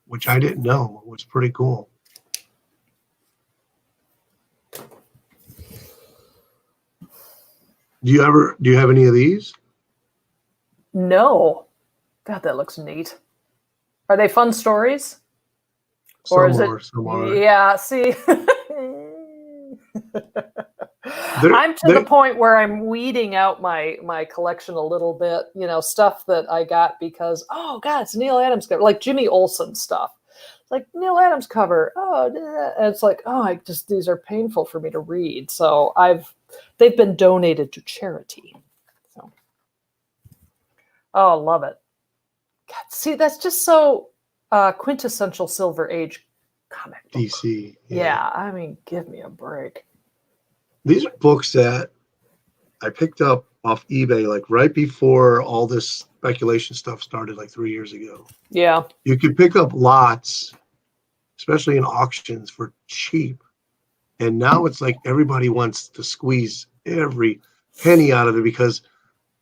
S1: which I didn't know. It was pretty cool. Do you have any of these?
S2: No. God, that looks neat. Are they fun stories? Or is it?
S1: Some are.
S2: Yeah, see. I'm to the point where I'm weeding out my collection a little bit, stuff that I got because, oh God, it's Neil Adams cover, like Jimmy Olsen stuff. It's like Neil Adams cover. Oh, and it's like, oh, these are painful for me to read. So they've been donated to charity. So, oh, love it. see, that's just so quintessential Silver Age comic book.
S1: DC.
S2: Yeah, I mean, give me a break.
S1: These are books that I picked up off eBay like right before all this speculation stuff started, like 3 years ago.
S2: Yeah.
S1: You could pick up lots, especially in auctions, for cheap. And now it's like everybody wants to squeeze every penny out of it because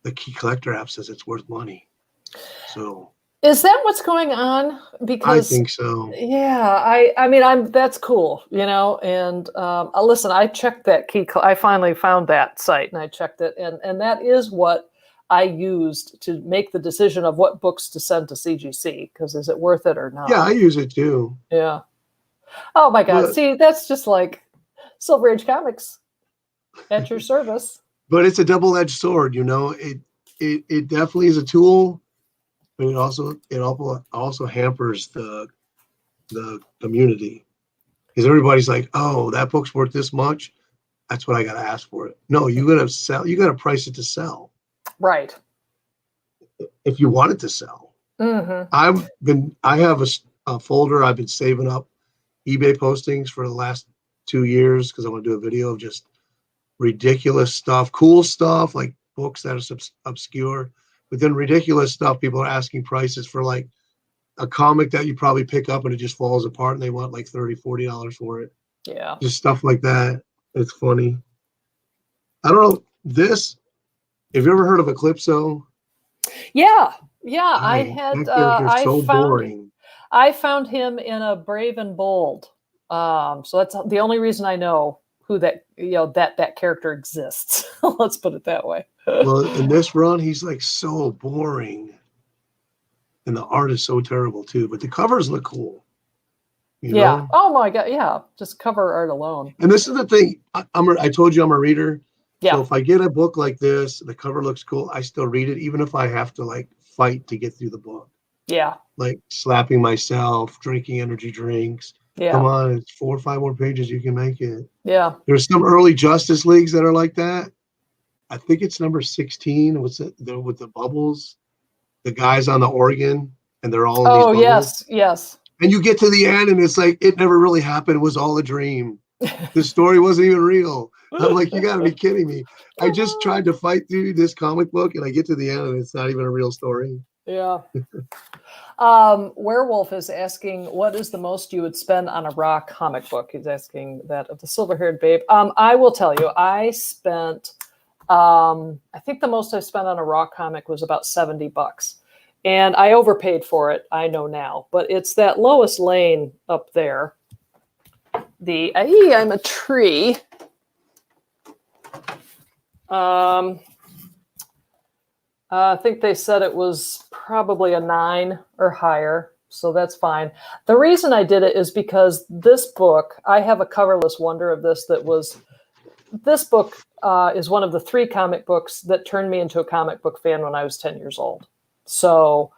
S1: the Key Collector app says it's worth money. So
S2: Is that what's going on? Because
S1: I think so.
S2: yeah, I mean, that's cool, you know. And listen, I checked that I finally found that site, and I checked it, and that is what I used to make the decision of what books to send to CGC. Because is it worth it or not?
S1: Yeah, I use it too.
S2: Yeah. Oh my God!
S1: But,
S2: See, that's just like Silver Age Comics at your service.
S1: but it's a double-edged sword, you know. It definitely is a tool, but it also hampers the community, because everybody's like, oh, that book's worth this much, that's what I gotta ask for it. No, you gotta price it to sell
S2: Right.
S1: if you want it to sell. I have a folder I've been saving up eBay postings for the last 2 years because I want to do a video of just ridiculous stuff, cool stuff, like books that are obscure, but then ridiculous stuff. People are asking prices for like a comic that you probably pick up and it just falls apart and they want like $30-$40 for it.
S2: Yeah.
S1: Just stuff like that. It's funny. I don't know. Have you ever heard of Eclipso?
S2: Yeah. I had.
S1: That character's so boring.
S2: I found him in a Brave and Bold. So that's the only reason I know who that that character exists. Let's put it that way.
S1: Well, in this run, he's like so boring, and the art is so terrible too. But the covers look cool. You know?
S2: Oh my God. Yeah. Just cover art alone.
S1: And this is the thing. I told you I'm a reader.
S2: Yeah.
S1: So if I get a book like this, the cover looks cool, I still read it, even if I have to like fight to get through the book.
S2: Yeah.
S1: Like slapping myself, drinking energy drinks.
S2: Yeah.
S1: Come on, it's 4 or 5 more pages, you can make it.
S2: Yeah.
S1: There's some early Justice Leagues that are like that. I think it's number 16. What's it? With the bubbles, the guys on the organ, and they're all in these bubbles.
S2: Yes.
S1: And you get to the end, and it's like it never really happened. It was all a dream. The story wasn't even real. I'm like, you got to be kidding me. I just tried to fight through this comic book, and I get to the end, and it's not even a real story.
S2: Yeah. Werewolf is asking, what is the most you would spend on a raw comic book? He's asking that of the Silver-Haired Babe. I will tell you, I spent, I think the most I spent on a raw comic was about $70. And I overpaid for it, I know now. But it's that Lois Lane up there. I'm a tree. I think they said it was probably a 9 or higher, so that's fine. The reason I did it is because this book, I have a coverless wonder of this this book is one of the 3 comic books that turned me into a comic book fan when I was 10 years old. So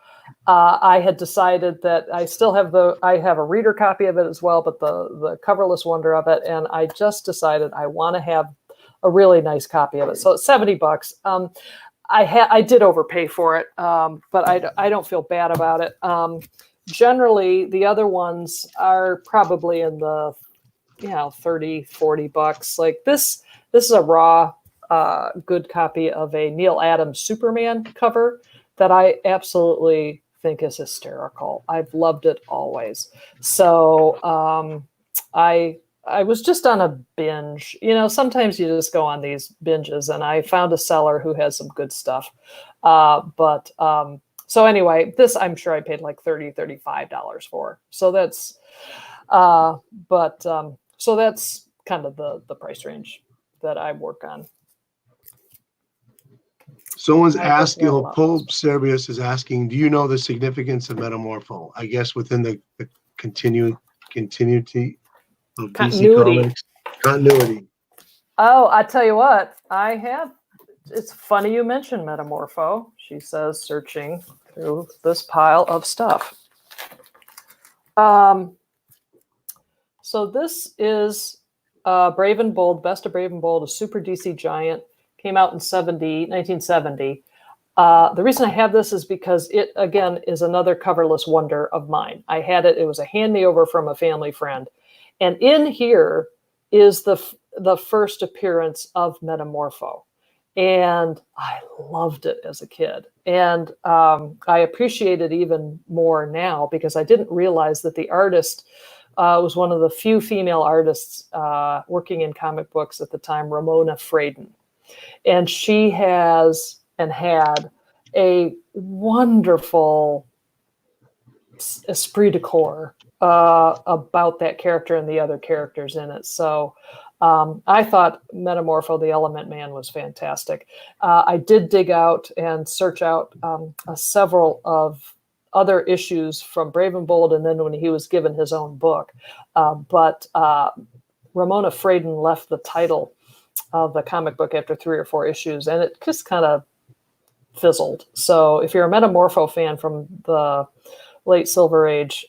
S2: I had decided that I still have I have a reader copy of it as well, but the coverless wonder of it, and I just decided I want to have a really nice copy of it. So it's $70. I did overpay for it, but I don't feel bad about it. Generally, the other ones are probably in the $30-$40. Like this is a raw good copy of a Neil Adams Superman cover that I absolutely think is hysterical. I've loved it always. So I was just on a binge. Sometimes you just go on these binges, and I found a seller who has some good stuff. So anyway, this I'm sure I paid like $30-$35 for. So that's so that's kind of the price range that I work on.
S1: Someone's asking, Pope Servius is asking, do you know the significance of Metamorpho? I guess within the continuity of DC Comics. Continuity.
S2: Oh, I tell you what, I have. It's funny you mentioned Metamorpho. She says, searching through this pile of stuff. So this is Brave and Bold, Best of Brave and Bold, a super DC giant. Came out in 1970. The reason I have this is because it, again, is another coverless wonder of mine. I had it. It was a hand-me-over from a family friend. And in here is the first appearance of Metamorpho. And I loved it as a kid. And I appreciate it even more now because I didn't realize that the artist was one of the few female artists working in comic books at the time, Ramona Fradon. And she has and had a wonderful esprit de corps about that character and the other characters in it. So I thought Metamorpho, the Element Man, was fantastic. I did dig out and search out several of other issues from Brave and Bold, and then when he was given his own book. But Ramona Fradon left the title of the comic book after 3 or 4 issues, and it just kind of fizzled. So if you're a Metamorpho fan from the late Silver Age,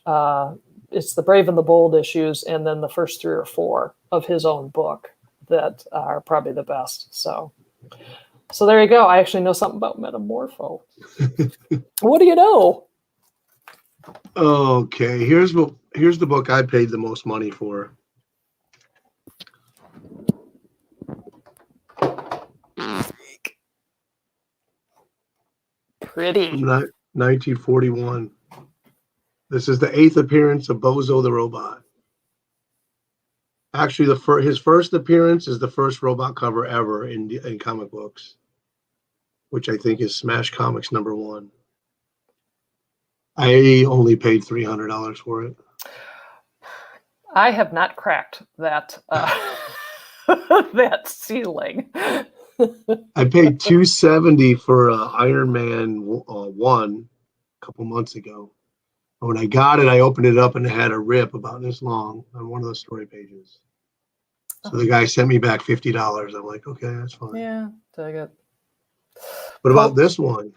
S2: it's the Brave and the Bold issues, and then the first 3 or 4 of his own book that are probably the best. So there you go. I actually know something about Metamorpho. What do you know?
S1: Okay, here's the book I paid the most money for.
S2: Pretty.
S1: From 1941. This is the 8th appearance of Bozo the Robot. Actually, his first appearance is the first robot cover ever in comic books, which I think is Smash Comics #1. I only paid $300 for it.
S2: I have not cracked that that ceiling.
S1: I paid $270 for Iron Man 1 a couple months ago. When I got it, I opened it up and it had a rip about this long on one of the story pages. So the guy sent me back $50. I'm like, okay, that's fine.
S2: Yeah, take it.
S1: What about this one?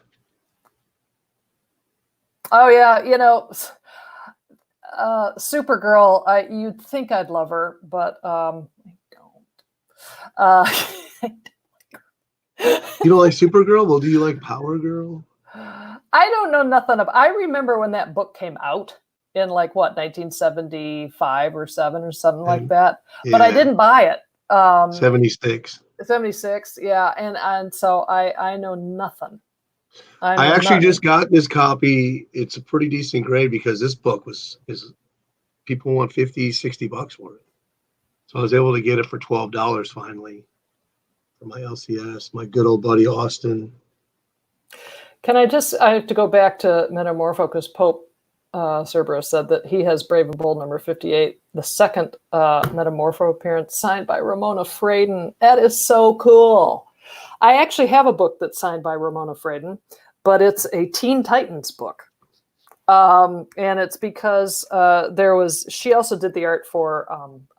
S2: Oh yeah, Supergirl. You'd think I'd love her, but I don't.
S1: You don't like Supergirl? Well, do you like Power Girl?
S2: I don't know nothing about. I remember when that book came out in 1975 or 7 or something like that. Yeah. But I didn't buy it.
S1: 76.
S2: 76, yeah, and so I know nothing.
S1: I actually just got this copy. It's a pretty decent grade because this book is people want $50-$60 for it. So I was able to get it for $12 finally for my LCS, my good old buddy Austin.
S2: I have to go back to Metamorpho because Pope Cerberus said that he has Brave and Bold #58, the second Metamorpho appearance signed by Ramona Fradon. That is so cool. I actually have a book that's signed by Ramona Fradon, but it's a Teen Titans book. And it's because she also did the art for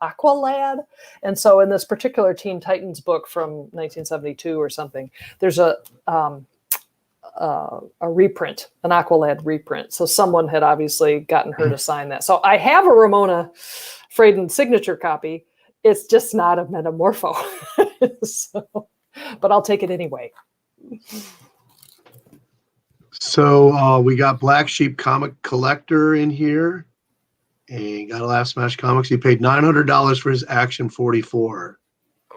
S2: Aqualad. And so in this particular Teen Titans book from 1972 or something, there's a reprint, an Aqualad reprint. So someone had obviously gotten her to sign that. So I have a Ramona Fradon signature copy. It's just not a Metamorpho. But I'll take it anyway.
S1: So we got Black Sheep Comic Collector in here. And gotta laugh, Smash Comics. He paid $900 for his Action 44.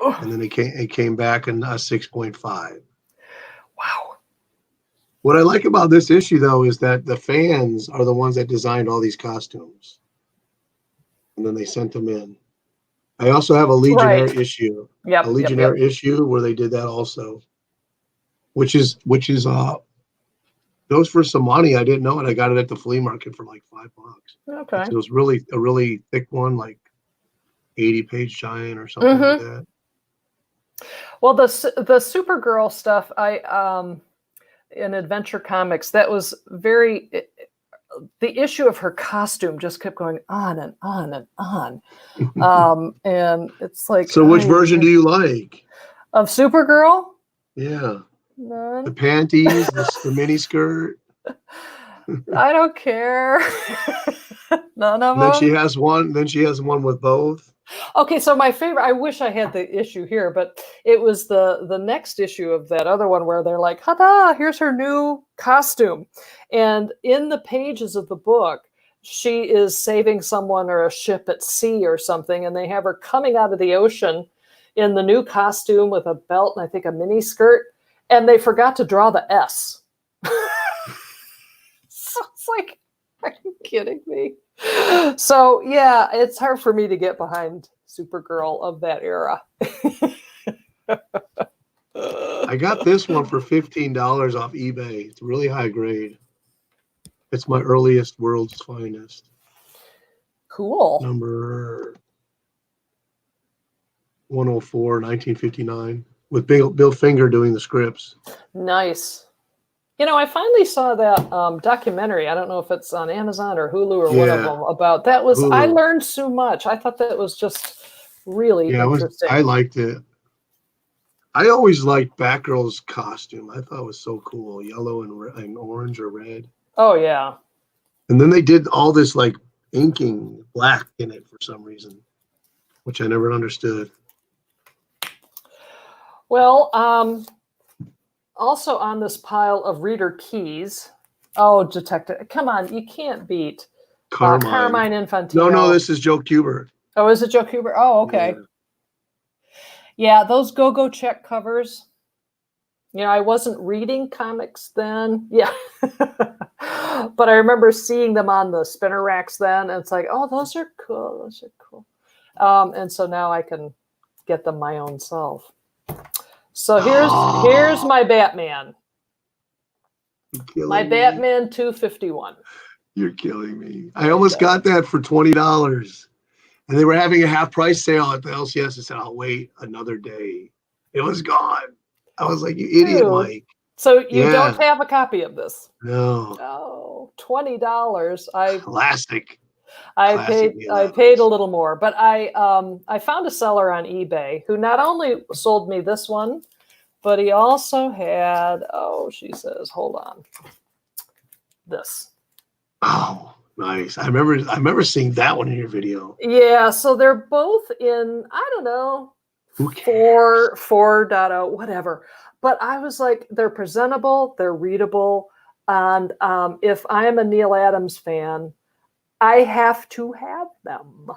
S1: Oh. And then it came back in 6.5.
S2: Wow.
S1: What I like about this issue, though, is that the fans are the ones that designed all these costumes. And then they sent them in. I also have a Legionnaire issue.
S2: Yep,
S1: a Legionnaire issue where they did that also. Which is goes for some money. I didn't know it. I got it at the flea market for like $5.
S2: Okay.
S1: So it was a really thick one, like 80-page giant or something like that.
S2: Well, the Supergirl stuff, in Adventure Comics, that was the issue of her costume just kept going on and on and on. And it's like,
S1: so which version do you like
S2: of Supergirl?
S1: Yeah.
S2: None.
S1: The panties, the mini skirt.
S2: I don't care. None of them.
S1: Then she has one with both.
S2: Okay, so my favorite, I wish I had the issue here, but it was the next issue of that other one where they're like, "Ta-da, here's her new costume." And in the pages of the book, she is saving someone or a ship at sea or something, and they have her coming out of the ocean in the new costume with a belt and I think a mini skirt, and they forgot to draw the S. So it's like, are you kidding me? So yeah, it's hard for me to get behind Supergirl of that era.
S1: I got this one for $15 off eBay. It's really high grade. It's my earliest World's Finest.
S2: Cool.
S1: Number 104, 1959, with Bill Finger doing the scripts.
S2: Nice. You know, I finally saw that documentary. I don't know if it's on Amazon or Hulu or one of them about that. Was
S1: Hulu.
S2: I learned so much. I thought that was just really interesting.
S1: I liked it. I always liked Batgirl's costume. I thought it was so cool, yellow and orange or red.
S2: Oh yeah.
S1: And then they did all this like inking black in it for some reason, which I never understood.
S2: Well, also on this pile of reader keys. Oh, Detective! Come on, you can't beat Carmine Infantino.
S1: No, this is Joe Kubert.
S2: Oh, is it Joe Kubert? Oh, okay. Yeah, those Go-Go check covers. You know, I wasn't reading comics then. Yeah. But I remember seeing them on the spinner racks then. And it's like, oh, those are cool. Those are cool. And so now I can get them my own self. So here's my Batman. My Batman 251.
S1: You're killing me. I almost got that for $20. And they were having a half price sale at the LCS. I said, I'll wait another day. It was gone. I was like, you idiot, Mike.
S2: So you don't have a copy of this?
S1: No.
S2: Oh, $20.
S1: Classic.
S2: I paid a little more, but I found a seller on eBay who not only sold me this one, but he also had, she says, hold on, this.
S1: Oh, nice. I remember seeing that one in your video.
S2: Yeah, so they're both in, I don't know, 4.0, whatever. But I was like, they're presentable, they're readable, and if I'm a Neil Adams fan, I have to have them.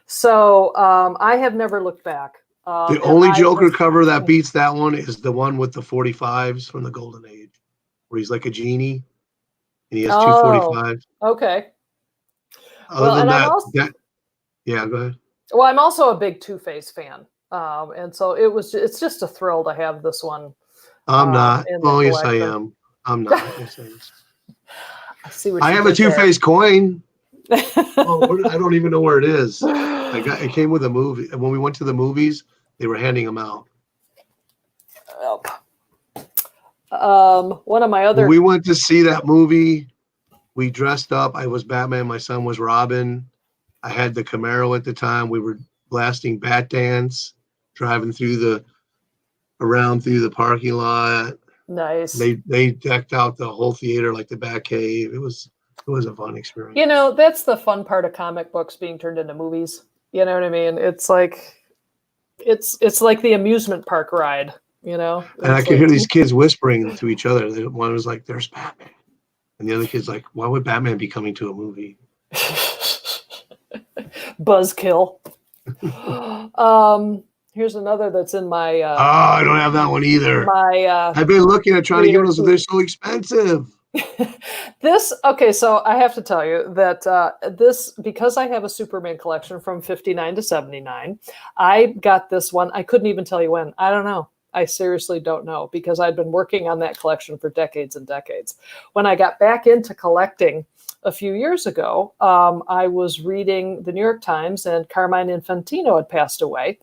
S2: So I have never looked back.
S1: The only Joker cover that beats that one is the one with the 45s from the Golden Age, where he's like a genie and he has two 45s.
S2: Okay.
S1: Other than that, yeah, go ahead.
S2: Well, I'm also a big Two-Face fan. And so it's just a thrill to have this one.
S1: I'm not. Oh, yes, I am. I'm not. Yes,
S2: I see what
S1: I have a Two-Face coin. I don't even know where it is. It came with a movie. When we went to the movies, they were handing them out.
S2: One of my other.
S1: When we went to see that movie, we dressed up. I was Batman. My son was Robin. I had the Camaro at the time. We were blasting Bat Dance, driving around through the parking lot.
S2: Nice.
S1: They decked out the whole theater like the Batcave. It was a fun experience.
S2: You know, that's the fun part of comic books being turned into movies. You know what I mean? It's like it's like the amusement park ride, you know?
S1: And I could hear these kids whispering to each other. One was like, there's Batman. And the other kid's like, why would Batman be coming to a movie?
S2: Buzzkill. Here's another that's in my
S1: I don't have that one either. I've been looking at trying to get those, but they're so expensive.
S2: So I have to tell you that because I have a Superman collection from 59 to 79, I got this one. I couldn't even tell you when. I don't know. I seriously don't know, because I'd been working on that collection for decades and decades. When I got back into collecting a few years ago, I was reading the New York Times, and Carmine Infantino had passed away.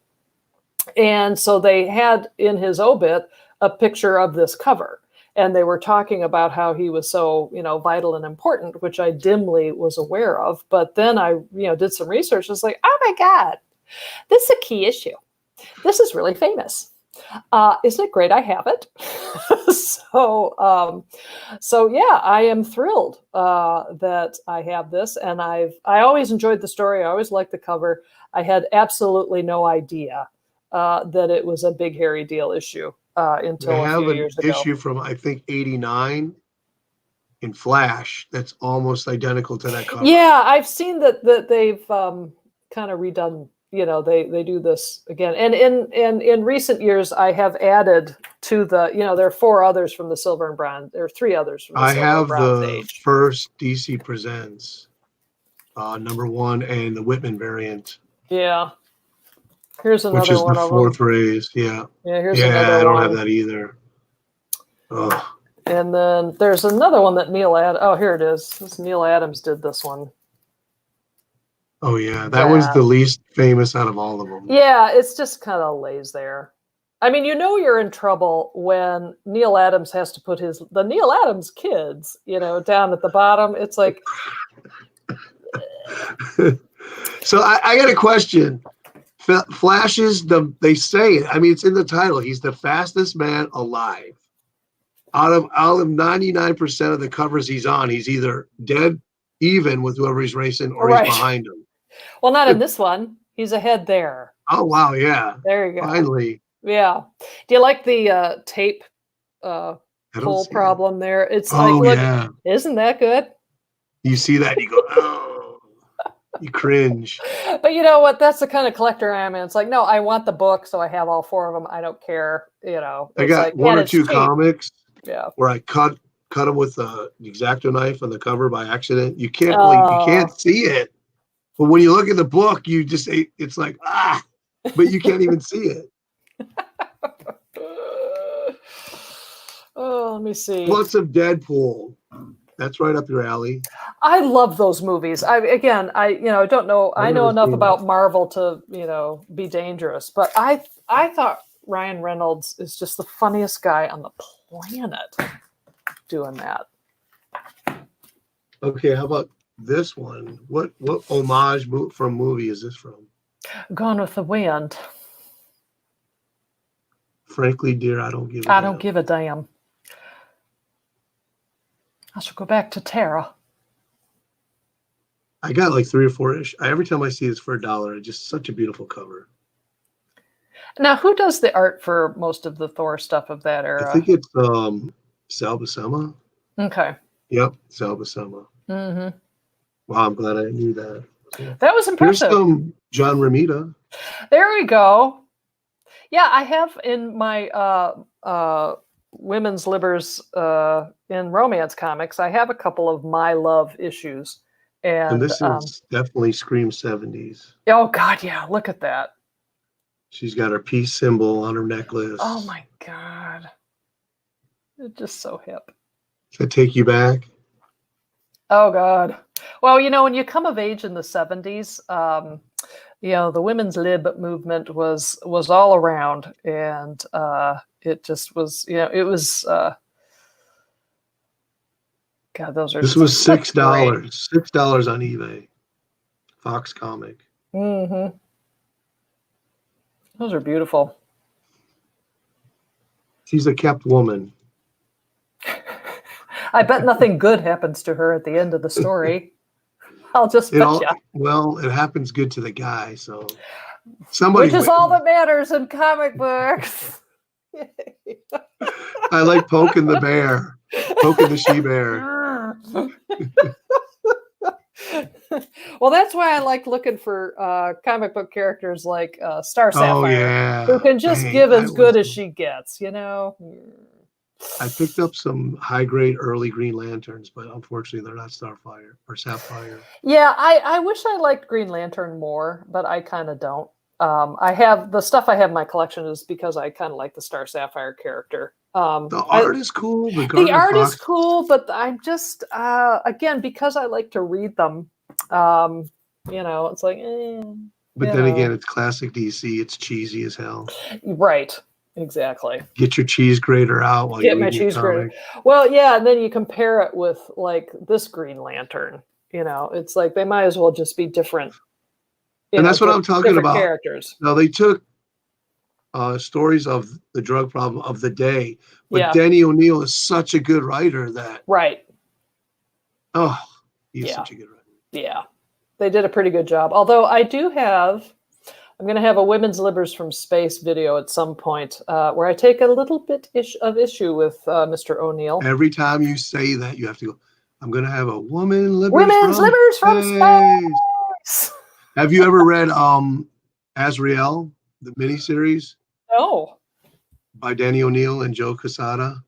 S2: And so they had in his obit a picture of this cover. And they were talking about how he was so, vital and important, which I dimly was aware of. But then I, did some research. I was like, oh my God, this is a key issue. This is really famous. Isn't it great? I have it. So yeah, I am thrilled that I have this, and I always enjoyed the story. I always liked the cover. I had absolutely no idea that it was a big hairy deal issue
S1: I
S2: until a
S1: have
S2: few
S1: an
S2: years ago.
S1: issue from I think '89 in Flash that's almost identical to that cover.
S2: Yeah, I've seen that they've kind of redone. They do this again, and in recent years, I have added to the. There are 4 others from the Silver and Bronze. There are 3 others from the
S1: I
S2: Silver and
S1: have
S2: Bronze
S1: the
S2: age.
S1: first DC Presents #1 and the Whitman variant.
S2: Yeah. Here's
S1: Which
S2: another
S1: is
S2: one
S1: the
S2: of
S1: 4th
S2: them.
S1: raise. Yeah.
S2: Yeah, here's
S1: Yeah,
S2: another
S1: I don't
S2: one.
S1: have that either. Ugh.
S2: And then there's another one that Oh, here it is. Neil Adams did this one.
S1: Oh, yeah. That was the least famous out of all of them.
S2: Yeah, it's just kind of lays there. I mean, you're in trouble when Neil Adams has to put the Neil Adams kids, down at the bottom. It's like.
S1: So I got a question. Flash is they say it. I mean, it's in the title. He's the fastest man alive. Out of 99% of the covers he's on, he's either dead even with whoever he's racing, or he's behind him.
S2: Well, not in this one. He's ahead there.
S1: Oh wow, yeah.
S2: There you go.
S1: Finally.
S2: Yeah. Do you like the tape pull problem there? It's look,
S1: yeah.
S2: Isn't that good?
S1: You see that and you go, oh, you cringe.
S2: But you know what? That's the kind of collector I am. It's like, no, I want the book, so I have all 4 of them. I don't care.
S1: I got 1 or 2 comics where I cut them with the X-Acto knife on the cover by accident. You can't you can't see it. But when you look at the book, you just it's like, but you can't even see it.
S2: Oh, let me see.
S1: Lots of Deadpool. That's right up your alley.
S2: I love those movies. I don't know. I know enough about Marvel to, be dangerous, but I thought Ryan Reynolds is just the funniest guy on the planet doing that.
S1: Okay, how about this one? What homage from movie is this from?
S2: Gone with the Wind.
S1: Frankly, dear, I don't give a
S2: damn. I should go back to Tara.
S1: I got like 3 or 4-ish. Every time I see this for $1, it's just such a beautiful cover.
S2: Now, who does the art for most of the Thor stuff of that era?
S1: I think it's Sal Buscema.
S2: Okay.
S1: Yep, Sal Buscema.
S2: Mm-hmm.
S1: Wow, I'm glad I knew that.
S2: That was impressive.
S1: Here's some John Romita.
S2: There we go. Yeah, I have in my women's livers in romance comics, I have a couple of My Love issues. And
S1: this is definitely screams 70s.
S2: Oh, God, yeah. Look at that.
S1: She's got her peace symbol on her necklace.
S2: Oh, my God. It's just so hip.
S1: Does that take you back?
S2: Oh, God. Well, when you come of age in the 70s, the women's lib movement was all around. And it just was, it was... God, those are.
S1: This was $6. $6 on eBay. Fox Comic.
S2: Mm-hmm. Those are beautiful.
S1: She's a kept woman.
S2: I bet nothing good happens to her at the end of the story. I'll just bet you.
S1: Well, it happens good to the guy, so somebody.
S2: Which is all that matters in comic books.
S1: I like poking the bear, poking the she-bear.
S2: Well, that's why I like looking for comic book characters like Star Sapphire, who can just give as good as she gets,
S1: I picked up some high-grade early Green Lanterns, but unfortunately they're not Starfire or Sapphire.
S2: Yeah, I wish I liked Green Lantern more, but I kind of don't. I have the stuff I have in my collection is because I kind of like the Star Sapphire character.
S1: The art is cool.
S2: The art is cool, but I'm just again, because I like to read them. It's like.
S1: But then again, it's classic DC. It's cheesy as hell.
S2: Right. Exactly.
S1: Get your cheese grater out while you read your comic.
S2: Well, yeah, and then you compare it with like this Green Lantern. It's like they might as well just be different.
S1: And that's what I'm talking about.
S2: Characters.
S1: Now they took stories of the drug problem of the day. But
S2: Yeah.
S1: Danny O'Neill is such a good writer that,
S2: Right.
S1: oh, he's
S2: Yeah.
S1: such a good writer.
S2: Yeah. They did a pretty good job. Although I'm going to have a Women's Libbers from Space video at some point where I take a little bit of issue with Mr. O'Neill.
S1: Every time you say that, you have to go, I'm going to have a Women's
S2: Women's Libbers from
S1: Space.
S2: Space.
S1: Have you ever read Azrael, the miniseries
S2: No.
S1: by Danny O'Neill and Joe Quesada?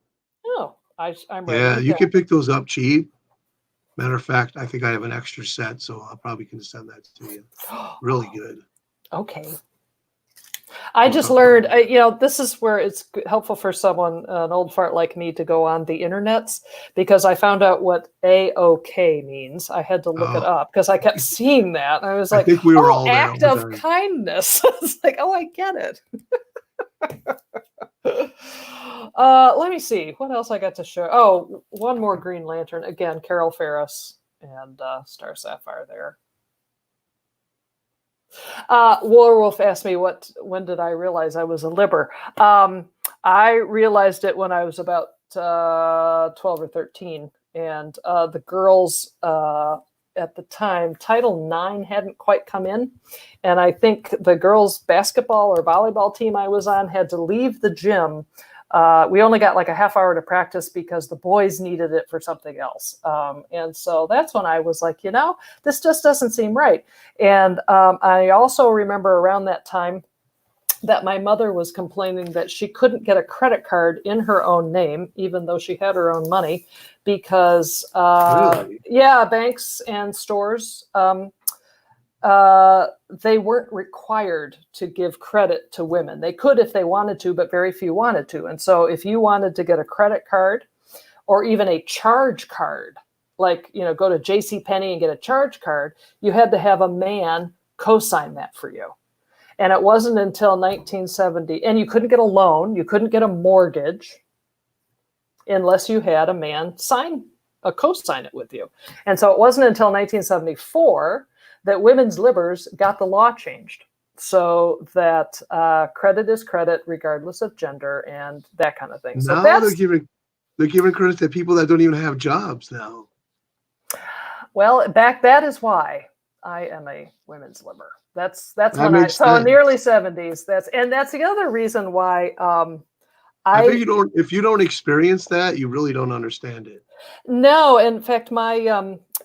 S2: No. I'm ready.
S1: Yeah, you can pick those up cheap. Matter of fact, I think I have an extra set, so I'll probably can send that to you. Really good.
S2: Okay. I just learned, this is where it's helpful for someone, an old fart like me, to go on the internets, because I found out what A-OK means. I had to look it up because I kept seeing that. And I was like,
S1: I think we were all there
S2: act of kindness. It's like, oh, I get it. Let me see. What else I got to show? Oh, one more Green Lantern. Again, Carol Ferris and Star Sapphire there. Warwolf asked me when did I realize I was a libber? I realized it when I was about 12 or 13, and the girls at the time, Title IX hadn't quite come in, and I think the girls' basketball or volleyball team I was on had to leave the gym. We only got like a half hour to practice because the boys needed it for something else. And so that's when I was like, this just doesn't seem right. And I also remember around that time that my mother was complaining that she couldn't get a credit card in her own name, even though she had her own money, because,
S1: Really?
S2: banks and stores, they weren't required to give credit to women. They could if they wanted to, but very few wanted to. And so if you wanted to get a credit card or even a charge card, like, go to JCPenney and get a charge card, you had to have a man co-sign that for you. And it wasn't until 1970, and you couldn't get a loan, you couldn't get a mortgage unless you had a man co-sign it with you. And so it wasn't until 1974 that women's libbers got the law changed so that credit is credit regardless of gender and that kind of thing. So
S1: now they're giving credit to people that don't even have jobs now.
S2: Well, that is why I am a women's libber. That's when in the early 70s. That's the other reason why
S1: I think if you don't experience that, you really don't understand it.
S2: No, in fact, my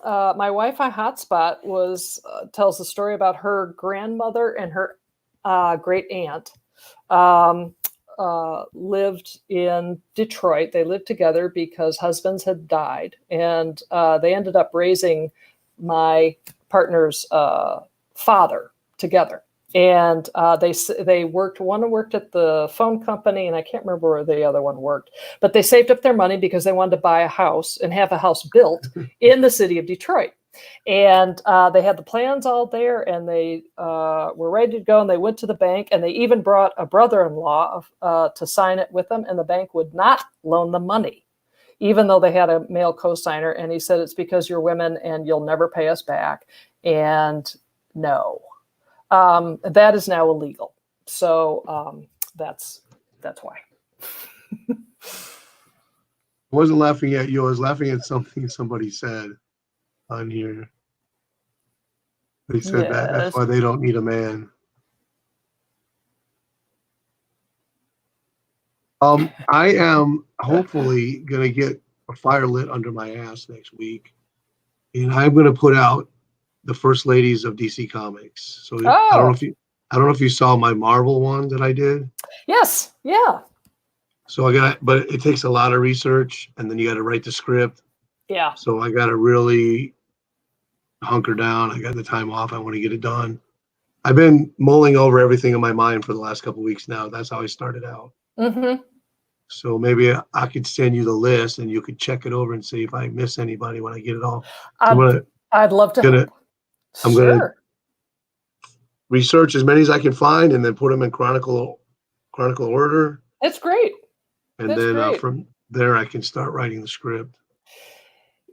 S2: Wi-Fi hotspot tells the story about her grandmother and her great aunt lived in Detroit. They lived together because husbands had died, and they ended up raising my partner's father together. And they worked. One worked at the phone company, and I can't remember where the other one worked. But they saved up their money because they wanted to buy a house and have a house built in the city of Detroit. And they had the plans all there, and they were ready to go. And they went to the bank, and they even brought a brother-in-law to sign it with them. And the bank would not loan them money, even though they had a male co-signer. And he said, "It's because you're women, and you'll never pay us back." And no. That is now illegal. So that's why.
S1: I wasn't laughing at you. I was laughing at something somebody said on here. They said that's why they don't need a man. I am hopefully going to get a fire lit under my ass next week. And I'm going to put out the first ladies of DC Comics. So I don't know if you saw my Marvel one that I did.
S2: Yes, yeah.
S1: So but it takes a lot of research, and then you got to write the script.
S2: Yeah.
S1: So I got to really hunker down. I got the time off. I want to get it done. I've been mulling over everything in my mind for the last couple of weeks now. That's how I started out.
S2: Mm-hmm.
S1: So maybe I could send you the list, and you could check it over and see if I miss anybody when I get it all.
S2: I'd love to help.
S1: I'm going to research as many as I can find and then put them in chronicle order.
S2: That's great.
S1: And then from there, I can start writing the script.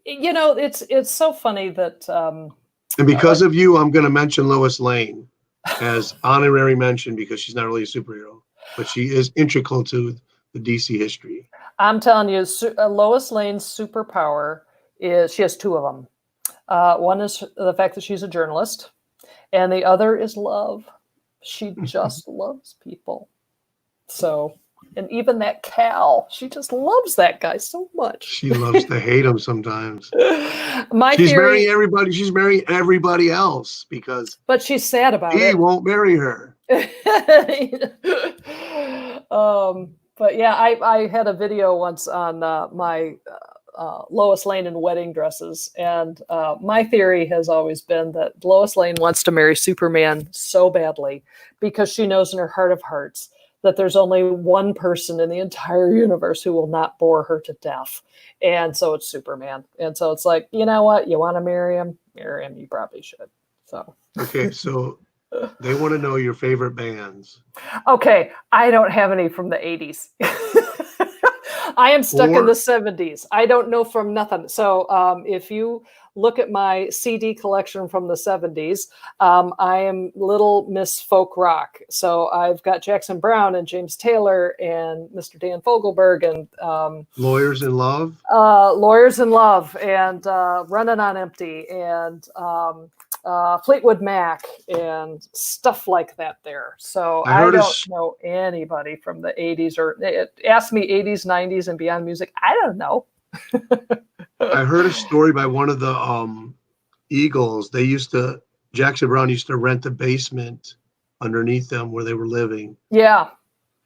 S2: It's so funny that...
S1: and because of you, I'm going to mention Lois Lane as honorary mention because she's not really a superhero. but she is integral to the DC history.
S2: I'm telling you, Lois Lane's superpower is she has two of them. One is the fact that she's a journalist, and the other is love. She just loves people. So, and even that Cal, she just loves that guy so much.
S1: She loves to hate him sometimes.
S2: She's
S1: marrying everybody. She's marrying everybody else because,
S2: but she's sad about
S1: he
S2: it.
S1: won't marry her.
S2: But yeah, I had a video once on my Lois Lane in wedding dresses, and my theory has always been that Lois Lane wants to marry Superman so badly because she knows in her heart of hearts that there's only one person in the entire universe who will not bore her to death, and so it's Superman. And so it's like, you know what, you want to marry him, you probably should. So
S1: okay, so they want to know your favorite bands.
S2: Okay, I don't have any from the 80s. I am stuck in the 70s. I don't know from nothing. So if you look at my CD collection from the 70s, I am Little Miss Folk Rock. So I've got Jackson Browne and James Taylor and Mr. Dan Fogelberg and
S1: Lawyers in Love.
S2: Lawyers in Love and Running on Empty and Fleetwood Mac and stuff like that there. So I don't know anybody from the 80s or ask me 80s, 90s and beyond music. I don't know.
S1: I heard a story by one of the Eagles. Jackson Browne used to rent the basement underneath them where they were living.
S2: Yeah.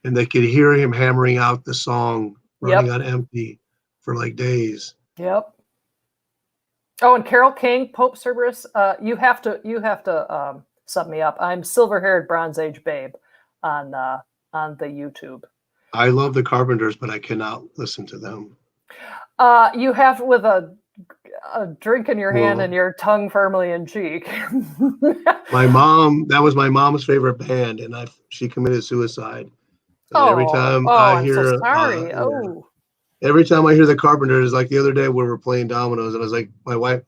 S1: And they could hear him hammering out the song Running on Empty for like days.
S2: Yep. Oh, and Carole King, Pope Cerberus, you have to sub me up. I'm silver-haired Bronze Age babe on the YouTube.
S1: I love the Carpenters, but I cannot listen to them.
S2: You have with a drink in your hand and your tongue firmly in cheek.
S1: That was my mom's favorite band, and she committed suicide. Every time I hear,
S2: I'm so sorry.
S1: Every time I hear the Carpenters, like the other day we were playing dominoes, and I was like, my wife,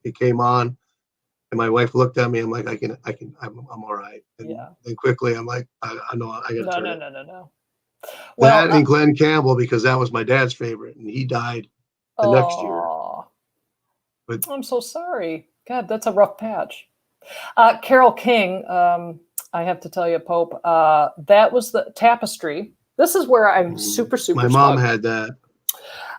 S1: it came on, and my wife looked at me. I'm like, I'm all right. And then quickly, I'm like, I know I got to turn it.
S2: No.
S1: Well, that and Glenn Campbell, because that was my dad's favorite, and he died the next year. But
S2: I'm so sorry. God, that's a rough patch. Carole King, I have to tell you, Pope, that was the Tapestry. This is where I'm super
S1: my mom had that.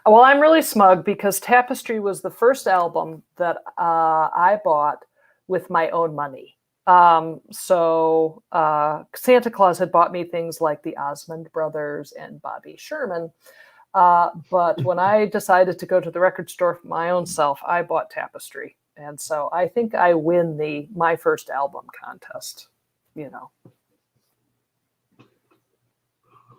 S2: Well, I'm really smug because Tapestry was the first album that I bought with my own money. So Santa Claus had bought me things like the Osmond Brothers and Bobby Sherman. But when I decided to go to the record store for my own self, I bought Tapestry. And so I think I win my first album contest, you know.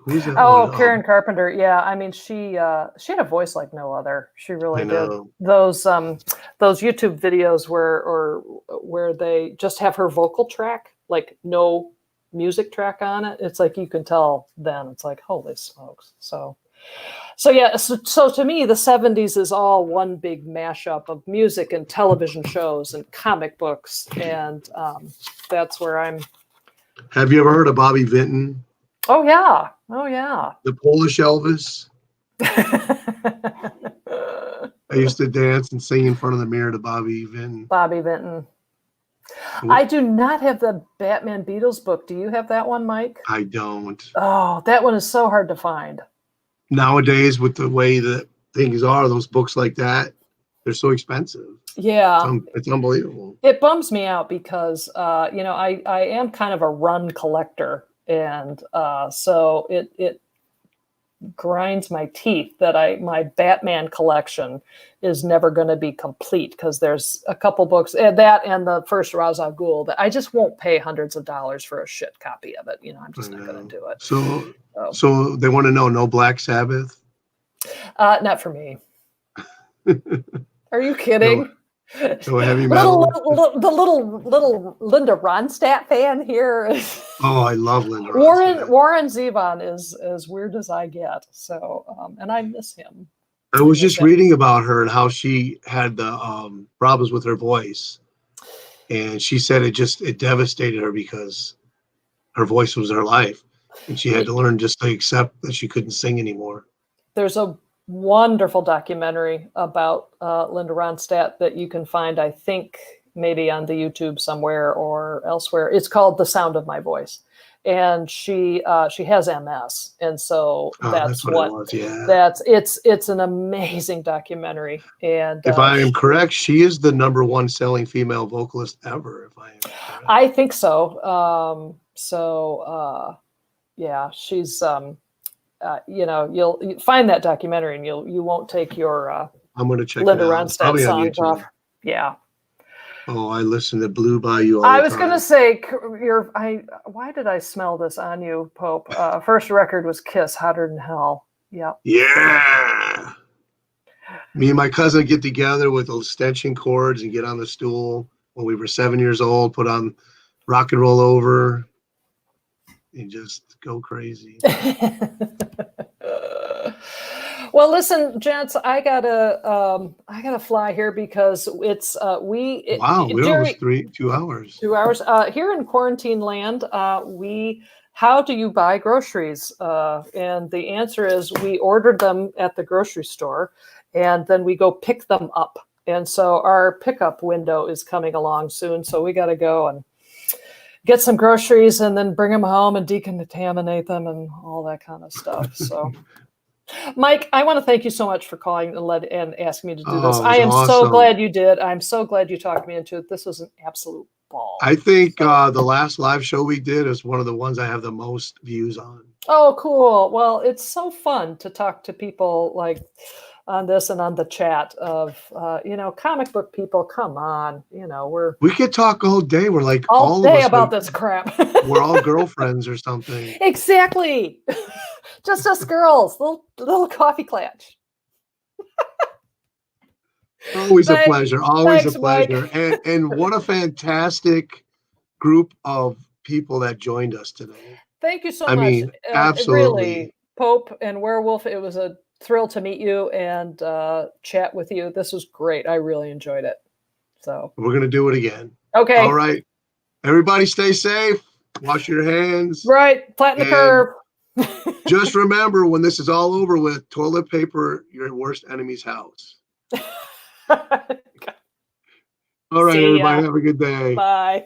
S2: Karen Carpenter. Yeah, I mean, she had a voice like no other. She really did. Those YouTube videos where they just have her vocal track, like no music track on it. It's like you can tell then. It's like, holy smokes. So yeah. So to me, the 70s is all one big mashup of music and television shows and comic books, and that's where I'm.
S1: Have you ever heard of Bobby Vinton?
S2: Oh yeah.
S1: The Polish Elvis. I used to dance and sing in front of the mirror to Bobby Vinton.
S2: I do not have the Batman Beatles book. Do you have that one, Mike?
S1: I don't.
S2: Oh, that one is so hard to find.
S1: Nowadays, with the way that things are, those books like that, they're so expensive.
S2: Yeah.
S1: It's unbelievable.
S2: It bums me out because, I am kind of a run collector. And so it grinds my teeth that my Batman collection is never going to be complete because there's a couple books, that and the first Ra's al Ghul, that I just won't pay hundreds of dollars for a shit copy of it. I'm just not going to do it.
S1: So they want to know, no Black Sabbath?
S2: Not for me. Are you kidding?
S1: So heavy metal.
S2: The little Linda Ronstadt fan here.
S1: Oh, I love Linda Ronstadt.
S2: Warren Zevon is as weird as I get. So, and I miss him.
S1: I was just reading about her and how she had the problems with her voice, and she said it devastated her because her voice was her life. And she had to learn just to accept that she couldn't sing anymore.
S2: There's a wonderful documentary about Linda Ronstadt that you can find, I think, maybe on the YouTube somewhere or elsewhere. It's called The Sound of My Voice. And she has MS, and so
S1: That's what it was. Yeah,
S2: it's an amazing documentary. And
S1: if I am correct, she is the #1 selling female vocalist ever. If I am correct,
S2: I think so. Yeah, she's you'll find that documentary, and you won't take your
S1: I'm going to check
S2: Linda
S1: it out.
S2: Ronstadt
S1: Probably on
S2: songs
S1: YouTube.
S2: off. Yeah.
S1: Oh, I listen to Blue Bayou all
S2: I
S1: the
S2: was
S1: time.
S2: going to say, why did I smell this on you, Pope? First record was Kiss, Hotter Than Hell. Yep.
S1: Yeah. Me and my cousin get together with extension cords and get on the stool when we were 7 years old, put on Rock and Roll Over, and just go crazy.
S2: Well, listen, gents, I gotta fly here because it's
S1: We're almost 2 hours.
S2: 2 hours here in quarantine land. How do you buy groceries? And the answer is we ordered them at the grocery store, and then we go pick them up. And so our pickup window is coming along soon. So we got to go and get some groceries and then bring them home and decontaminate them and all that kind of stuff. So. Mike, I want to thank you so much for calling and asking me to do this. I am so glad you did. I'm so glad you talked me into it. This was an absolute ball.
S1: I think the last live show we did is one of the ones I have the most views on.
S2: Oh, cool. Well, it's so fun to talk to people like on this and on the chat of, comic book people. Come on. We
S1: could talk all day. We're like
S2: all day about this crap.
S1: We're all girlfriends or something.
S2: Exactly. Just us girls, little coffee clutch.
S1: Always a pleasure. Always a pleasure. And what a fantastic group of people that joined us today.
S2: Thank you so much.
S1: I mean, absolutely.
S2: Really, Pope and Werewolf, it was a thrill to meet you and chat with you. This was great. I really enjoyed it. So
S1: we're going to do it again.
S2: Okay.
S1: All right. Everybody stay safe. Wash your hands.
S2: Right. Flatten the curve.
S1: Just remember, when this is all over with, toilet paper your worst enemy's house. All right, everybody. Have a good day.
S2: Bye.